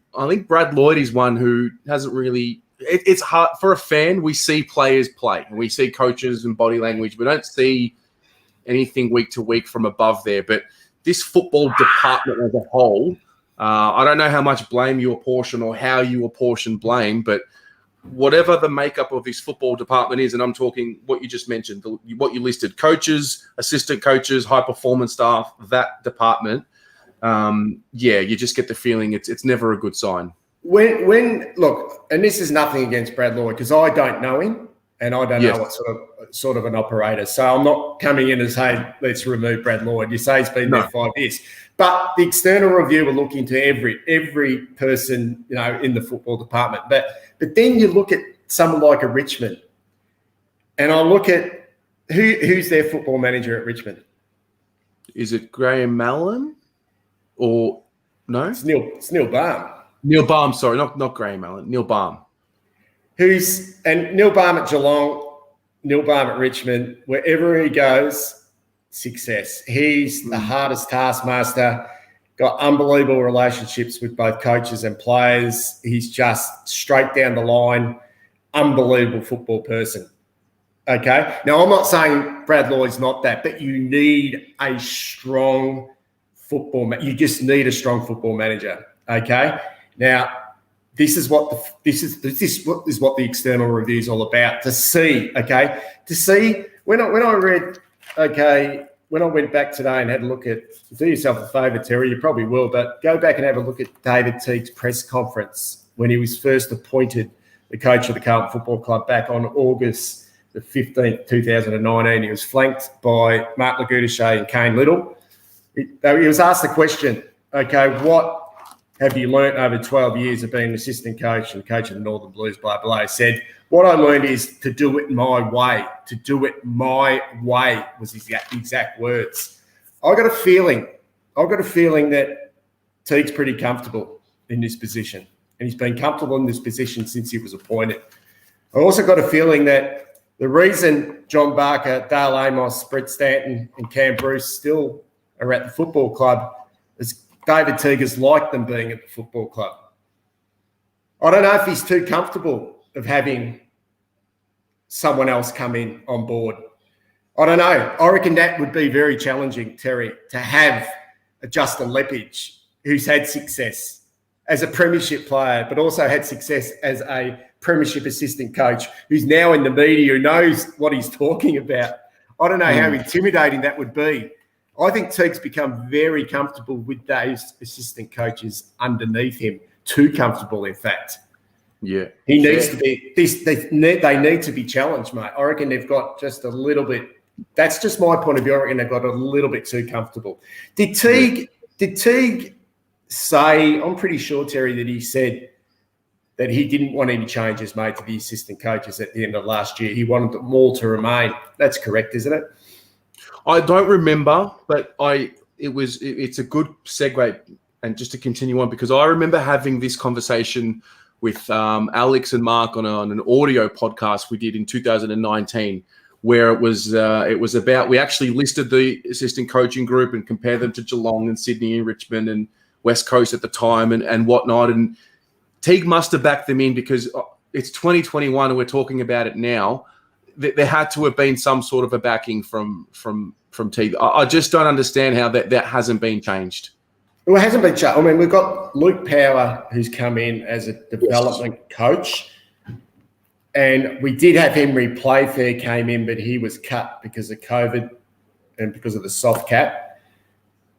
S1: Brad Lloyd is one who hasn't really. It's hard for a fan. We see players play, and we see coaches and body language. We don't see anything week to week from above there. But this football department as a whole, I don't know how much blame you apportion or how you apportion blame, but whatever the makeup of this football department is, and I'm talking what you just mentioned, what you listed, coaches, assistant coaches, high performance staff, that department, you just get the feeling it's never a good sign. When
S2: look, and this is nothing against Brad Lloyd, because I don't know him and I don't know what sort of an operator. So I'm not coming in and saying, let's remove Brad Lloyd. You say he's been there 5 years. But the external review will look into every person, in the football department. But then you look at someone like a Richmond, and I look at who's their football manager at Richmond.
S1: Is it Graham Mallon or no?
S2: It's Neil Baum.
S1: Neil Baum, sorry, not Graham Mallon. Neil Baum.
S2: Neil Baum at Geelong, Neil Baum at Richmond, wherever he goes, success. He's the hardest taskmaster, got unbelievable relationships with both coaches and players. He's just straight down the line, unbelievable football person. Okay? Now, I'm not saying Brad Lloyd's not that, but you need a strong football you just need a strong football manager. Okay? Now, this is what the external review is all about. To see when I read, when I went back today and had a look at, do yourself a favour, Terry, you probably will, but go back and have a look at David Teague's press conference when he was first appointed the coach of the Carlton Football Club back on August the 15th, 2019. He was flanked by Mark Lagudishe and Kane Little. He was asked the question, what have you learnt over 12 years of being an assistant coach and coach of the Northern Blues, blah, blah. He said, what I learned is to do it my way. To do it my way was his exact words. I got a feeling that Teague's pretty comfortable in this position, and he's been comfortable in this position since he was appointed. I also got a feeling that the reason John Barker, Dale Amos, Brett Stanton and Cam Bruce still are at the football club is David Teague has liked them being at the football club. I don't know if he's too comfortable of having someone else come in on board. I don't know. I reckon that would be very challenging, Terry, to have a Justin Leppage who's had success as a premiership player, but also had success as a premiership assistant coach who's now in the media, who knows what he's talking about. I don't know how intimidating that would be. I think Teague's become very comfortable with those assistant coaches underneath him, too comfortable, in fact.
S1: Yeah.
S2: He needs to be, they need to be challenged, mate. I reckon they've got just a little bit, that's just my point of view. I reckon they've got a little bit too comfortable. Did Teague say, I'm pretty sure, Terry, that he said that he didn't want any changes made to the assistant coaches at the end of last year. He wanted them all to remain. That's correct, isn't it?
S1: I don't remember, but it's a good segue, and just to continue on, because I remember having this conversation with Alex and Mark on an audio podcast we did in 2019, where it was about, we actually listed the assistant coaching group and compared them to Geelong and Sydney and Richmond and West Coast at the time and whatnot. And Teague must have backed them in because it's 2021 and we're talking about it now. There had to have been some sort of a backing from Teague. I just don't understand how that hasn't been changed.
S2: Well, it hasn't been changed. I mean, we've got Luke Power, who's come in as a development coach. And we did have Henry Playfair came in, but he was cut because of COVID and because of the soft cap.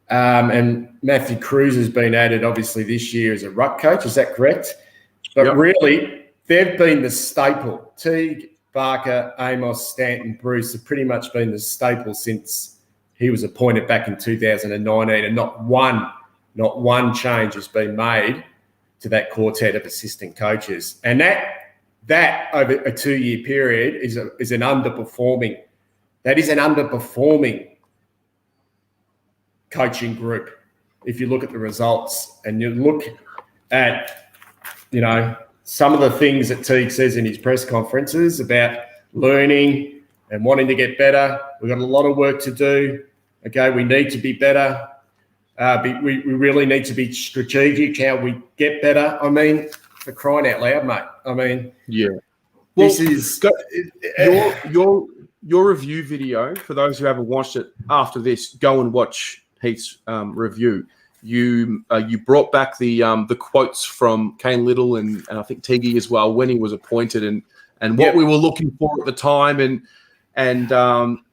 S2: And Matthew Cruz has been added, obviously, this year as a ruck coach. Is that correct? But really, they've been the staple. Teague, Barker, Amos, Stanton, Bruce have pretty much been the staple since he was appointed back in 2019, and not one change has been made to that quartet of assistant coaches. And that over a 2-year period is an underperforming. That is an underperforming coaching group. If you look at the results and you look at, some of the things that Teague says in his press conferences about learning and wanting to get better. We've got a lot of work to do. Okay, we need to be better. We really need to be strategic how we get better. I mean, for crying out loud, mate. I mean,
S1: yeah.
S2: Well, this is
S1: your review video. For those who haven't watched it after this, go and watch Heath's review. You brought back the quotes from Kane Little and I think Teague as well when he was appointed and what we were looking for at the time and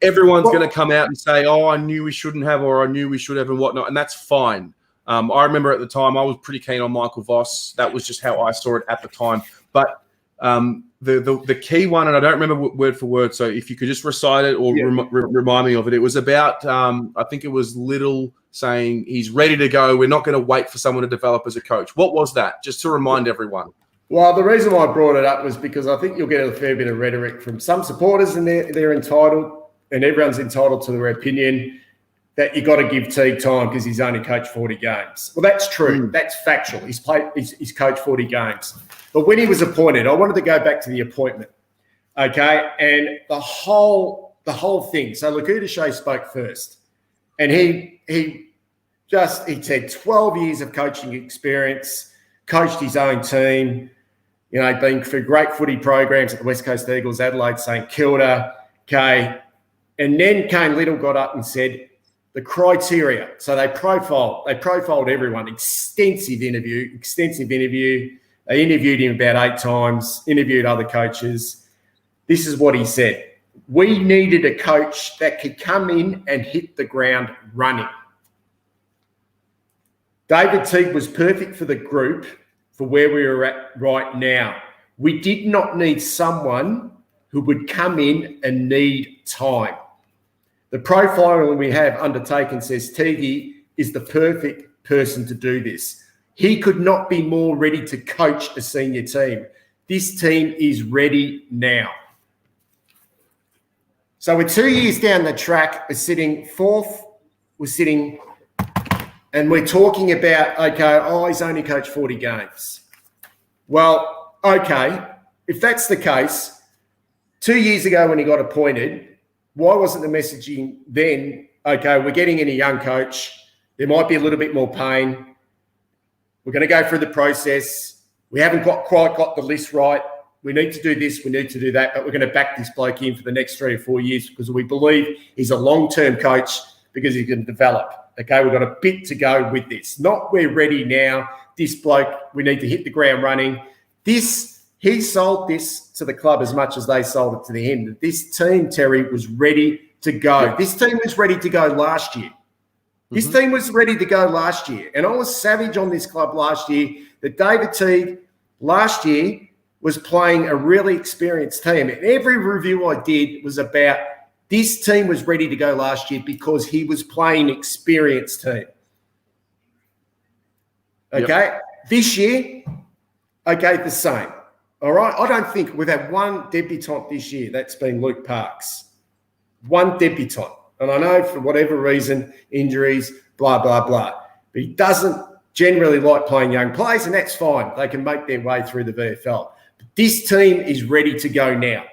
S1: everyone's going to come out and say, oh, I knew we shouldn't have, or I knew we should have, and whatnot, and that's fine. I remember at the time I was pretty keen on Michael Voss. That was just how I saw it at the time. But the key one, and I don't remember word for word, so if you could just recite it or remind me of it. It was about, I think it was Little saying he's ready to go. We're not going to wait for someone to develop as a coach. What was that? Just to remind everyone.
S2: Well, the reason why I brought it up was because I think you'll get a fair bit of rhetoric from some supporters, and they're entitled, and everyone's entitled to their opinion, that you got to give Teague time because he's only coached 40 games. Well, that's true. That's factual. He's coached 40 games. But when he was appointed, I wanted to go back to the appointment, okay? And the whole thing. So Lakuta Shea spoke first, and he said 12 years of coaching experience, coached his own team, been through great footy programs at the West Coast Eagles, Adelaide, St Kilda, okay? And then Kane Little got up and said the criteria. So they profiled everyone, extensive interview. They interviewed him about 8 times, interviewed other coaches. This is what he said. We needed a coach that could come in and hit the ground running. David Teague was perfect for the group for where we are at right now. We did not need someone who would come in and need time. The profiling we have undertaken says Teague is the perfect person to do this. He could not be more ready to coach a senior team. This team is ready now. So we're 2 years down the track. We're sitting fourth. We're sitting and we're talking about, okay, he's only coached 40 games. Well, okay, if that's the case, 2 years ago when he got appointed, why wasn't the messaging then, okay, we're getting in a young coach, there might be a little bit more pain, we're going to go through the process, we haven't quite got the list right, we need to do this, we need to do that, but we're going to back this bloke in for the next 3 or 4 years because we believe he's a long-term coach because he can develop. Okay, we've got a bit to go with this. Not we're ready now. This bloke, we need to hit the ground running. He sold this to the club as much as they sold it to him. This team, Terry, was ready to go. Yeah. This team was ready to go last year. This team was ready to go last year. And I was savage on this club last year that David Teague last year was playing a really experienced team. And every review I did was about this team was ready to go last year because he was playing experienced team. Okay? Yep. This year, okay, the same. All right? I don't think we've had one debutant this year. That's been Luke Parks. One debutant. And I know for whatever reason, injuries, blah, blah, blah. But he doesn't generally like playing young players, and that's fine. They can make their way through the VFL. But this team is ready to go now.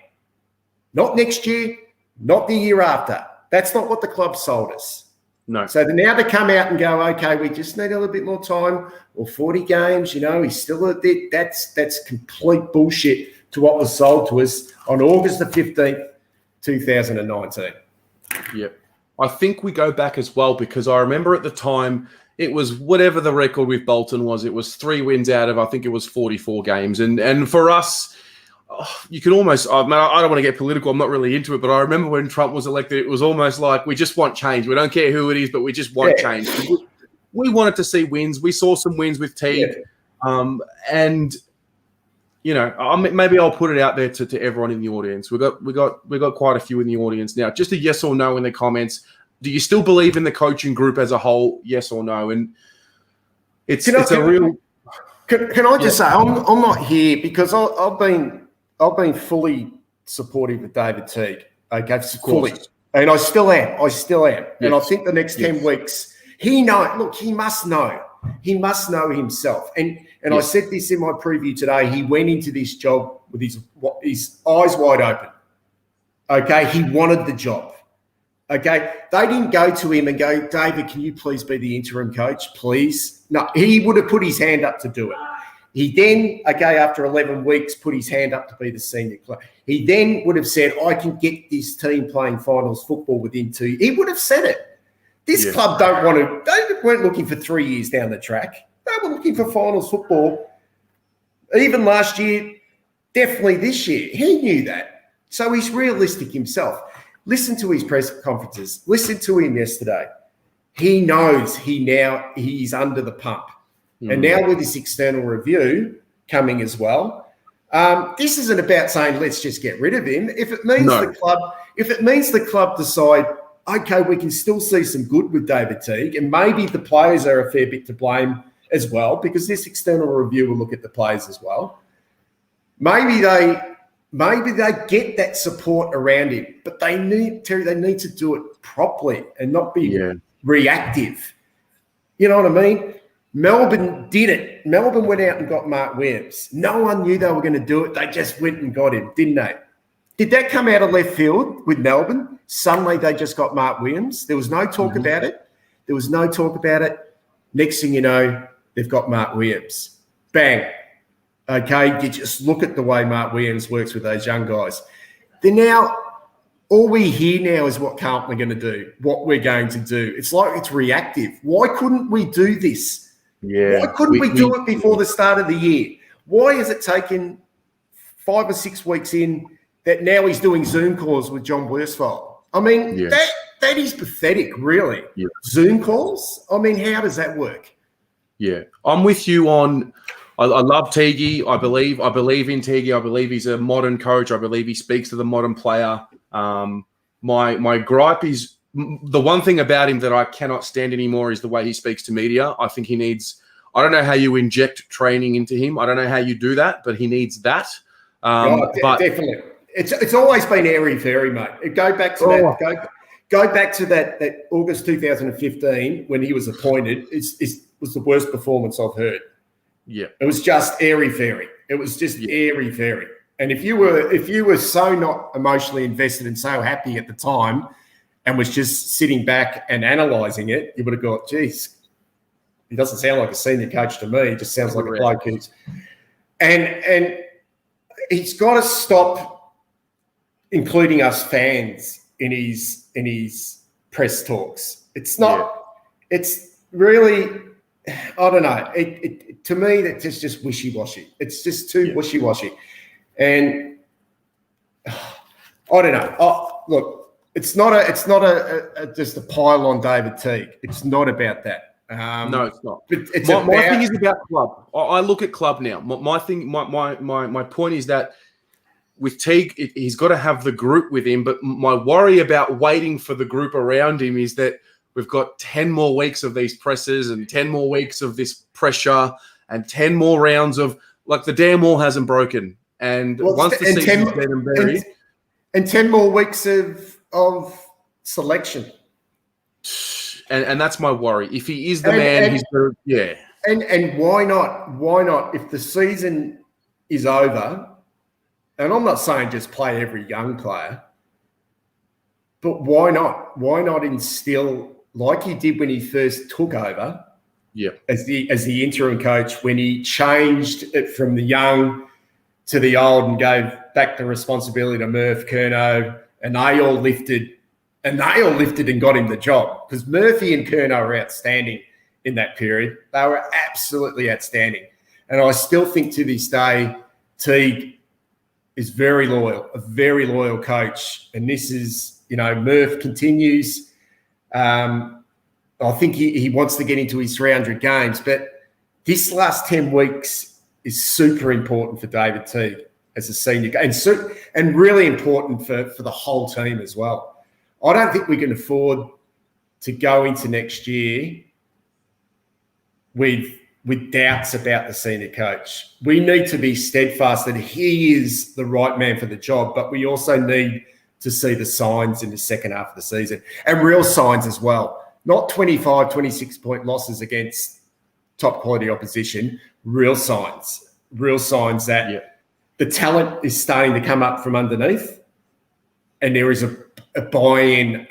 S2: Not next year, not the year after. That's not what the club sold us.
S1: No.
S2: So now to come out and go, okay, we just need a little bit more time, or 40 games, he's still a bit. That's complete bullshit to what was sold to us on August the 15th, 2019.
S1: Yep. I think we go back as well because I remember at the time it was whatever the record with Bolton was. It was 3 wins out of, I think it was 44 games. And for us, you can almost, I don't want to get political. I'm not really into it, but I remember when Trump was elected, it was almost like we just want change. We don't care who it is, but we just want change. We wanted to see wins. We saw some wins with Teague. Yeah. And, maybe I'll put it out there to everyone in the audience. We got quite a few in the audience now. Just a yes or no in the comments. Do you still believe in the coaching group as a whole? Yes or no? And Can
S2: I just say I'm not here because I've been fully supportive of David Teague. Okay, fully, and I still am. Yes. And I think the next 10 weeks, he must know. He must know himself. And I said this in my preview today. He went into this job with his eyes wide open. Okay, he wanted the job. Okay, they didn't go to him and go, David, can you please be the interim coach, please? No, he would have put his hand up to do it. He then, after 11 weeks, put his hand up to be the senior club. He then would have said, I can get this team playing finals football within 2 years. He would have said it. This club they weren't looking for 3 years down the track. They were looking for finals football. Even last year, definitely this year. He knew that. So he's realistic himself. Listen to his press conferences. Listen to him yesterday. He knows he's under the pump. And now with this external review coming as well, this isn't about saying let's just get rid of him. If it means the club decide, okay, we can still see some good with David Teague, and maybe the players are a fair bit to blame as well, because this external review will look at the players as well. Maybe they get that support around him, but they need to do it properly and not be reactive. You know what I mean? Melbourne did it. Melbourne went out and got Mark Williams. No one knew they were going to do it. They just went and got him, didn't they? Did that come out of left field with Melbourne? Suddenly they just got Mark Williams. There was no talk about it. Next thing you know, they've got Mark Williams. Bang. Okay, you just look at the way Mark Williams works with those young guys. All we hear now is what Carlton are going to do, what we're going to do. It's like it's reactive. Why couldn't we do this?
S1: Yeah.
S2: Why couldn't we do it before the start of the year? Why is it taken 5 or 6 weeks in that now he's doing Zoom calls with John Worsfold? I mean, that is pathetic, really. Yeah. Zoom calls? I mean, how does that work?
S1: Yeah. I'm with you on I love Teague. I believe in Teague. I believe he's a modern coach. I believe he speaks to the modern player. My gripe is the one thing about him that I cannot stand anymore is the way he speaks to media. I think he needs. I don't know how you inject training into him. I don't know how you do that, but he needs that. But
S2: definitely, it's always been airy-fairy, mate. Go back to that. go back to that August 2015 when he was appointed. Was the worst performance I've heard.
S1: Yeah,
S2: it was just airy-fairy. It was just airy-fairy. And if you were so not emotionally invested and so happy at the time, and was just sitting back and analysing it, you would have got, geez, he doesn't sound like a senior coach to me. He just sounds like a bloke who's and he's got to stop including us fans in his press talks. It's not. It's really. I don't know. It to me, that's just wishy-washy. It's just too wishy-washy, and I don't know. Look, it's not just a pile on David Teague. It's not about that.
S1: No, it's not.
S2: It's
S1: my thing is about club. I look at club now. My point is that with Teague, he's got to have the group with him. But my worry about waiting for the group around him is that we've got 10 more weeks of these presses and 10 more weeks of this pressure and 10 more rounds of, like, the damn wall hasn't broken. And once the season's dead and buried.
S2: And 10 more weeks of selection.
S1: And that's my worry. If he is the man, he's going to,
S2: And why not? Why not? If the season is over, and I'm not saying just play every young player, but why not? Why not instill, like he did when he first took over, as the interim coach, when he changed it from the young to the old and gave back the responsibility to Murph, Curnow, and they all lifted and got him the job, because Murphy and Curnow were outstanding in that period. They were absolutely outstanding. And I still think to this day, Teague is very loyal, a very loyal coach. And this is, Murph continues. I think he wants to get into his 300 games, but this last 10 weeks is super important for David Teague as a senior, and really important for the whole team as well. I don't think we can afford to go into next year with doubts about the senior coach. We need to be steadfast that he is the right man for the job, but we also need to see the signs in the second half of the season, and real signs as well. Not 25, 26-point losses against top quality opposition, real signs that the talent is starting to come up from underneath, and there is a buy-in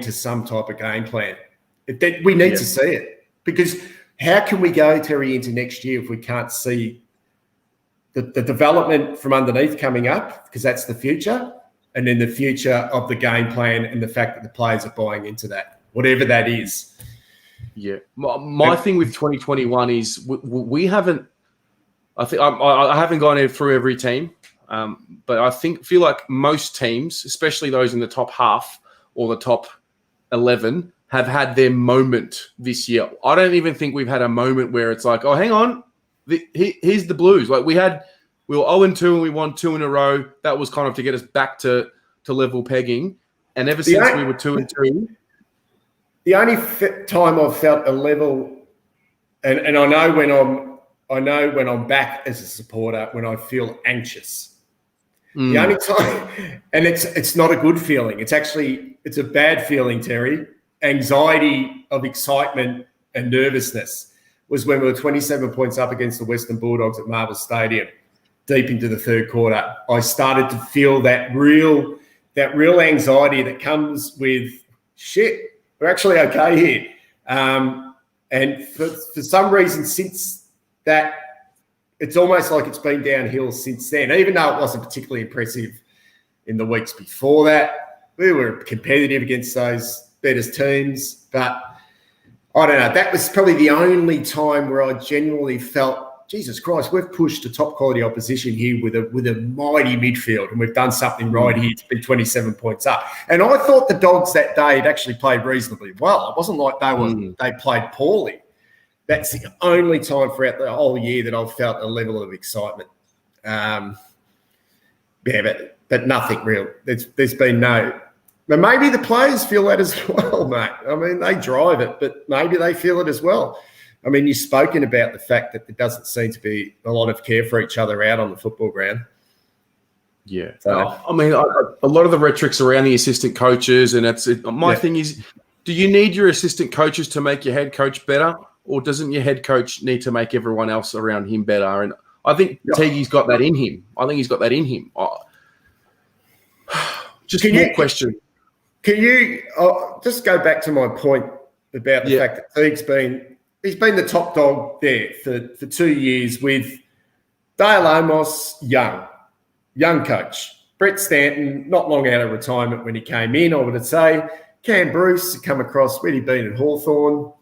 S2: to some type of game plan. We need to see it, because how can we go, Terry, into next year if we can't see the development from underneath coming up, because that's the future, and then the future of the game plan and the fact that the players are buying into that, whatever that is.
S1: Yeah. My thing with 2021 is we haven't – I think I haven't gone through every team, but I feel like most teams, especially those in the top half or the top 11, have had their moment this year. I don't even think we've had a moment where it's like, oh, hang on, here's the Blues. Like we were 0-2 and we won 2 in a row. That was kind of to get us back to level pegging. And ever since we were 2-2.
S2: The only time I've felt a level, and I know when I'm back as a supporter, when I feel anxious. The only time, and it's not a good feeling. It's a bad feeling, Terry. Anxiety of excitement and nervousness was when we were 27 points up against the Western Bulldogs at Marvel Stadium, deep into the third quarter. I started to feel that real anxiety that comes with shit. We're actually okay here. And for some reason, since that, it's almost like it's been downhill since then, even though it wasn't particularly impressive in the weeks before that. We were competitive against those better teams, but I don't know. That was probably the only time where I genuinely felt, Jesus Christ, we've pushed a top quality opposition here with a mighty midfield, and we've done something right here to be 27 points up. And I thought the Dogs that day had actually played reasonably well. It wasn't like they played poorly. That's the only time throughout the whole year that I've felt a level of excitement. But nothing real. There's been no. But maybe the players feel that as well, mate. I mean, they drive it, but maybe they feel it as well. I mean, you've spoken about the fact that there doesn't seem to be a lot of care for each other out on the football ground.
S1: Yeah.
S2: So,
S1: I mean, a lot of the rhetoric's around the assistant coaches, and my thing is, do you need your assistant coaches to make your head coach better, or doesn't your head coach need to make everyone else around him better? And I think Teague's got that in him. Just more question.
S2: Can you just go back to my point about the fact that Teague's he's been the top dog there for 2 years with Dale Amos, young coach. Brett Stanton, not long out of retirement when he came in, I would say. Cam Bruce had come across, where'd he been at Hawthorn?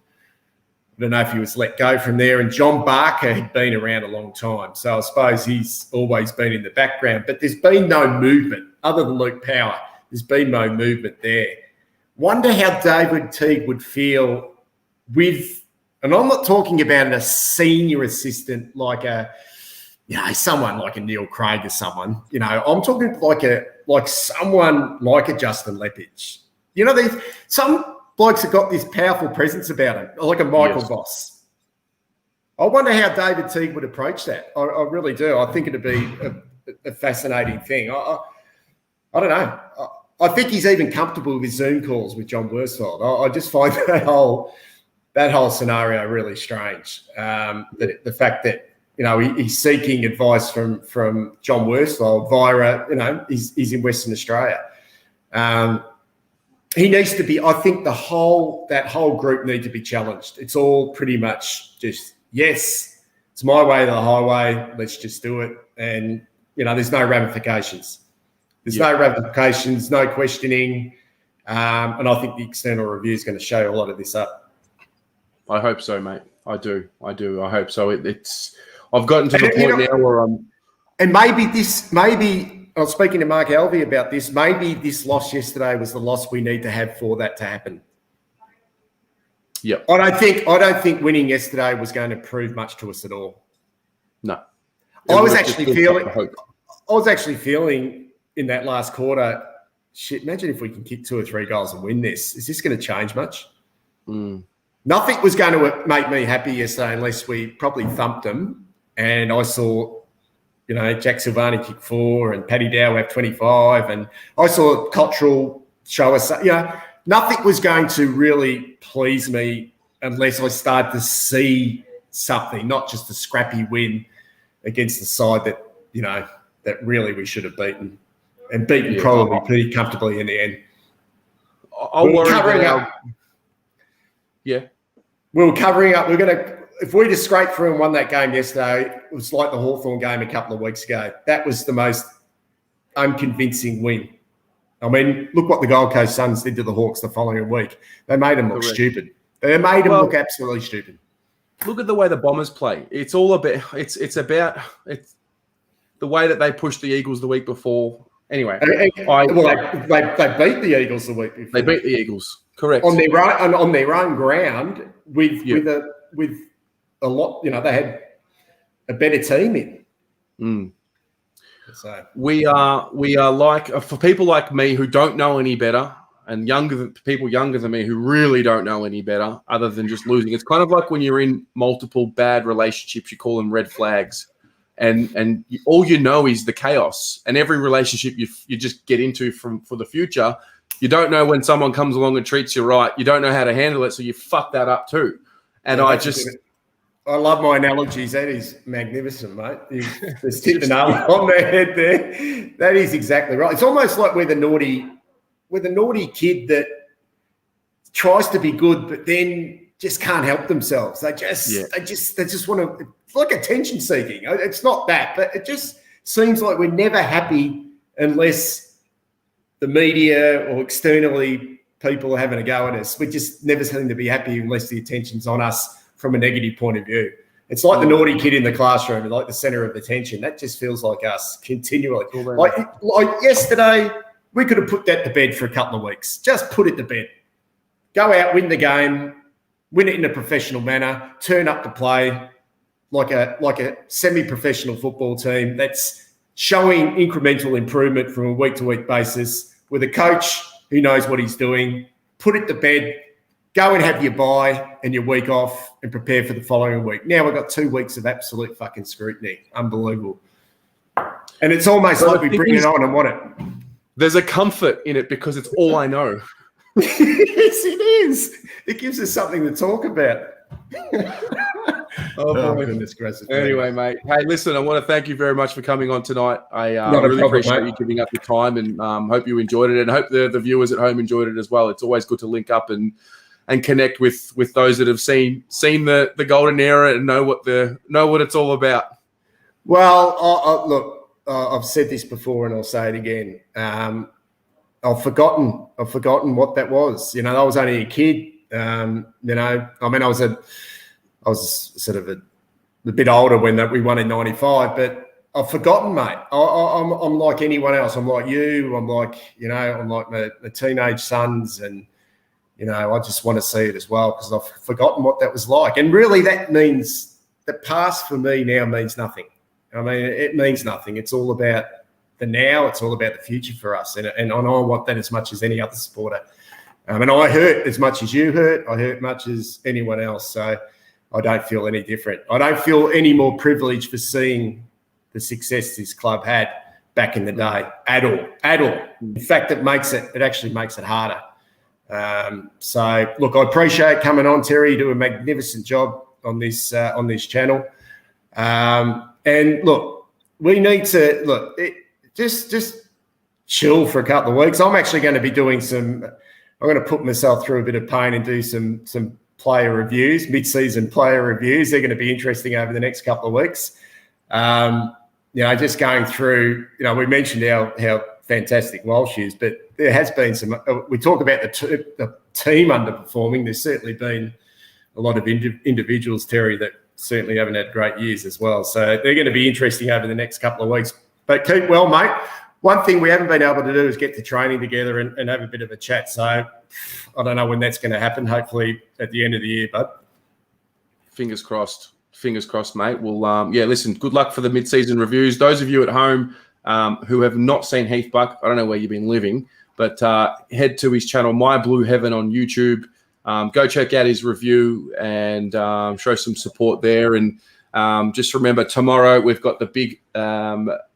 S2: I don't know if he was let go from there. And John Barker had been around a long time. So I suppose he's always been in the background. But there's been no movement other than Luke Power. There's been no movement there. Wonder how David Teague would feel with, and I'm not talking about a senior assistant like someone like a Neil Craig or someone. I'm talking like someone like a Justin Lepage. Some blokes have got this powerful presence about him, like a Michael Voss. I wonder how David Teague would approach that. I really do. I think it'd be a fascinating thing. I don't know. I think he's even comfortable with his Zoom calls with John Worsfold. I just find that whole scenario really strange. The fact that he's seeking advice from John Worsfold via he's in Western Australia. He needs to be. I think that whole group need to be challenged. It's all pretty much just yes, it's my way or the highway. Let's just do it, and there's no ramifications. There's no ramifications, no questioning, and I think the external review is going to show a lot of this up.
S1: I hope so, mate. I do. I hope so. I've gotten to the point now where I'm.
S2: And maybe I was speaking to Mark Alvey about this. Maybe this loss yesterday was the loss we need to have for that to happen.
S1: Yeah.
S2: I don't think winning yesterday was going to prove much to us at all.
S1: No.
S2: I was actually feeling in that last quarter, shit, imagine if we can kick 2 or 3 goals and win this. Is this going to change much? Nothing was going to make me happy yesterday unless we probably thumped them. And I saw, Jack Silvani kick 4 and Paddy Dow have 25. And I saw Cottrell show us, nothing was going to really please me unless I started to see something, not just a scrappy win against the side that, that really we should have beaten. And beaten probably pretty comfortably in the end.
S1: I'll worry about
S2: we were covering up. If we just scraped through and won that game yesterday, it was like the Hawthorn game a couple of weeks ago. That was the most unconvincing win. I mean, look what the Gold Coast Suns did to the Hawks the following week. They made them look stupid. They made them look absolutely stupid.
S1: Look at the way the Bombers play. It's all about the way that they pushed the Eagles the week before. Anyway,
S2: they beat the Eagles the week before.
S1: They beat the Eagles, correct,
S2: on their own ground with a lot. They had a better team in. So
S1: we are like, for people like me who don't know any better, and people younger than me who really don't know any better other than just losing. It's kind of like when you're in multiple bad relationships, you call them red flags. And all you know is the chaos, and every relationship you just get into for the future, you don't know when someone comes along and treats you right. You don't know how to handle it, so you fuck that up too. And I
S2: love my analogies. That is magnificent, mate. You've just hit the nail on the head there. That is exactly right. It's almost like we're the naughty kid that tries to be good, but then just can't help themselves. They just want to. It's like attention seeking. It's not that, but it just seems like we're never happy unless the media or externally people are having a go at us. We just never seem to be happy unless the attention's on us from a negative point of view. It's like the naughty kid in the classroom, like the center of attention. That just feels like us continually. Like yesterday, we could have put that to bed for a couple of weeks. Just put it to bed. Go out, win the game, win it in a professional manner, turn up to play like a semi-professional football team that's showing incremental improvement from a week-to-week basis with a coach who knows what he's doing. Put it to bed. Go and have your bye and your week off and prepare for the following week. Now we've got 2 weeks of absolute fucking scrutiny. Unbelievable. And it's almost
S1: But
S2: like we bring it on and want it.
S1: There's a comfort in it because it's all I know.
S2: Yes, it is. It gives us something to talk about.
S1: Oh,
S2: goodness gracious.
S1: Anyway, mate. Hey, listen, I want to thank you very much for coming on tonight. I
S2: problem,
S1: really appreciate
S2: mate.
S1: you giving up your time, and hope you enjoyed it, and hope the viewers at home enjoyed it as well. It's always good to link up and connect with those that have seen the golden era and know what it's all about.
S2: Well, look, I've said this before and I'll say it again. I've forgotten what that was. You know, I was only a kid. You know, I mean, I was sort of a bit older when we won in '95, but I've forgotten, mate. I'm like anyone else. I'm like you. I'm like my teenage sons, and you know, I just want to see it as well because I've forgotten what that was like. And really, that means the past for me now means nothing. I mean, it means nothing. It's all about the now. It's all about the future for us, and I want that as much as any other supporter. And I hurt as much as you hurt. I hurt much as anyone else. So I don't feel any different. I don't feel any more privileged for seeing the success this club had back in the day at all. In fact, it actually makes it harder. So look, I appreciate coming on, Terry. You do a magnificent job on this channel. And look, we need to just chill for a couple of weeks. I'm actually going to be doing I'm going to put myself through a bit of pain and do some player reviews, mid-season player reviews. They're going to be interesting over the next couple of weeks. You know, just going through, you know, we mentioned how fantastic Walsh is, but there has been we talk about the team underperforming. There's certainly been a lot of individuals, Terry, that certainly haven't had great years as well. So they're going to be interesting over the next couple of weeks. But keep well, mate. One thing we haven't been able to do is get to training together and have a bit of a chat. So I don't know when that's going to happen. Hopefully at the end of the year, bud.
S1: Fingers crossed. Fingers crossed, mate. Well, listen, good luck for the mid-season reviews. Those of you at home who have not seen Heath Buck, I don't know where you've been living, but head to his channel, My Blue Heaven on YouTube. Go check out his review and show some support there. And just remember, tomorrow we've got the big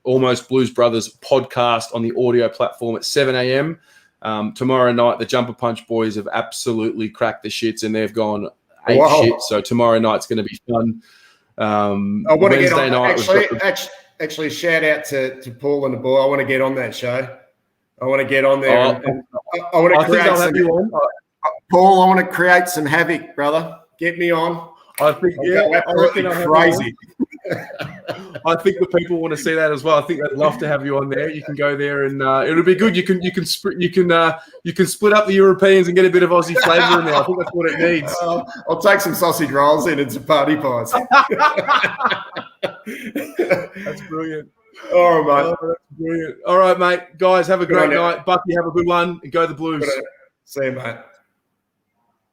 S1: Almost Blues Brothers podcast on the audio platform at 7 a.m. Tomorrow night, the Jumper Punch boys have absolutely cracked the shits and they've gone ape shit. So tomorrow night's going to be fun.
S2: I want to get on. Actually, shout out to Paul and the boy. I want to get on that show. I want to get on there. I want to create some. Paul, I want to create some havoc, brother. Get me on.
S1: I think
S2: crazy.
S1: I think the people want to see that as well. I think they'd love to have you on there. You can go there and it'll be good. You can split up the Europeans and get a bit of Aussie flavour in there. I think that's what it needs.
S2: I'll take some sausage rolls in and some party pies.
S1: That's brilliant.
S2: All right, mate.
S1: Oh, that's brilliant. All right, mate. Guys, have a great night. Bucky, have a good one and go the Blues.
S2: See you, mate.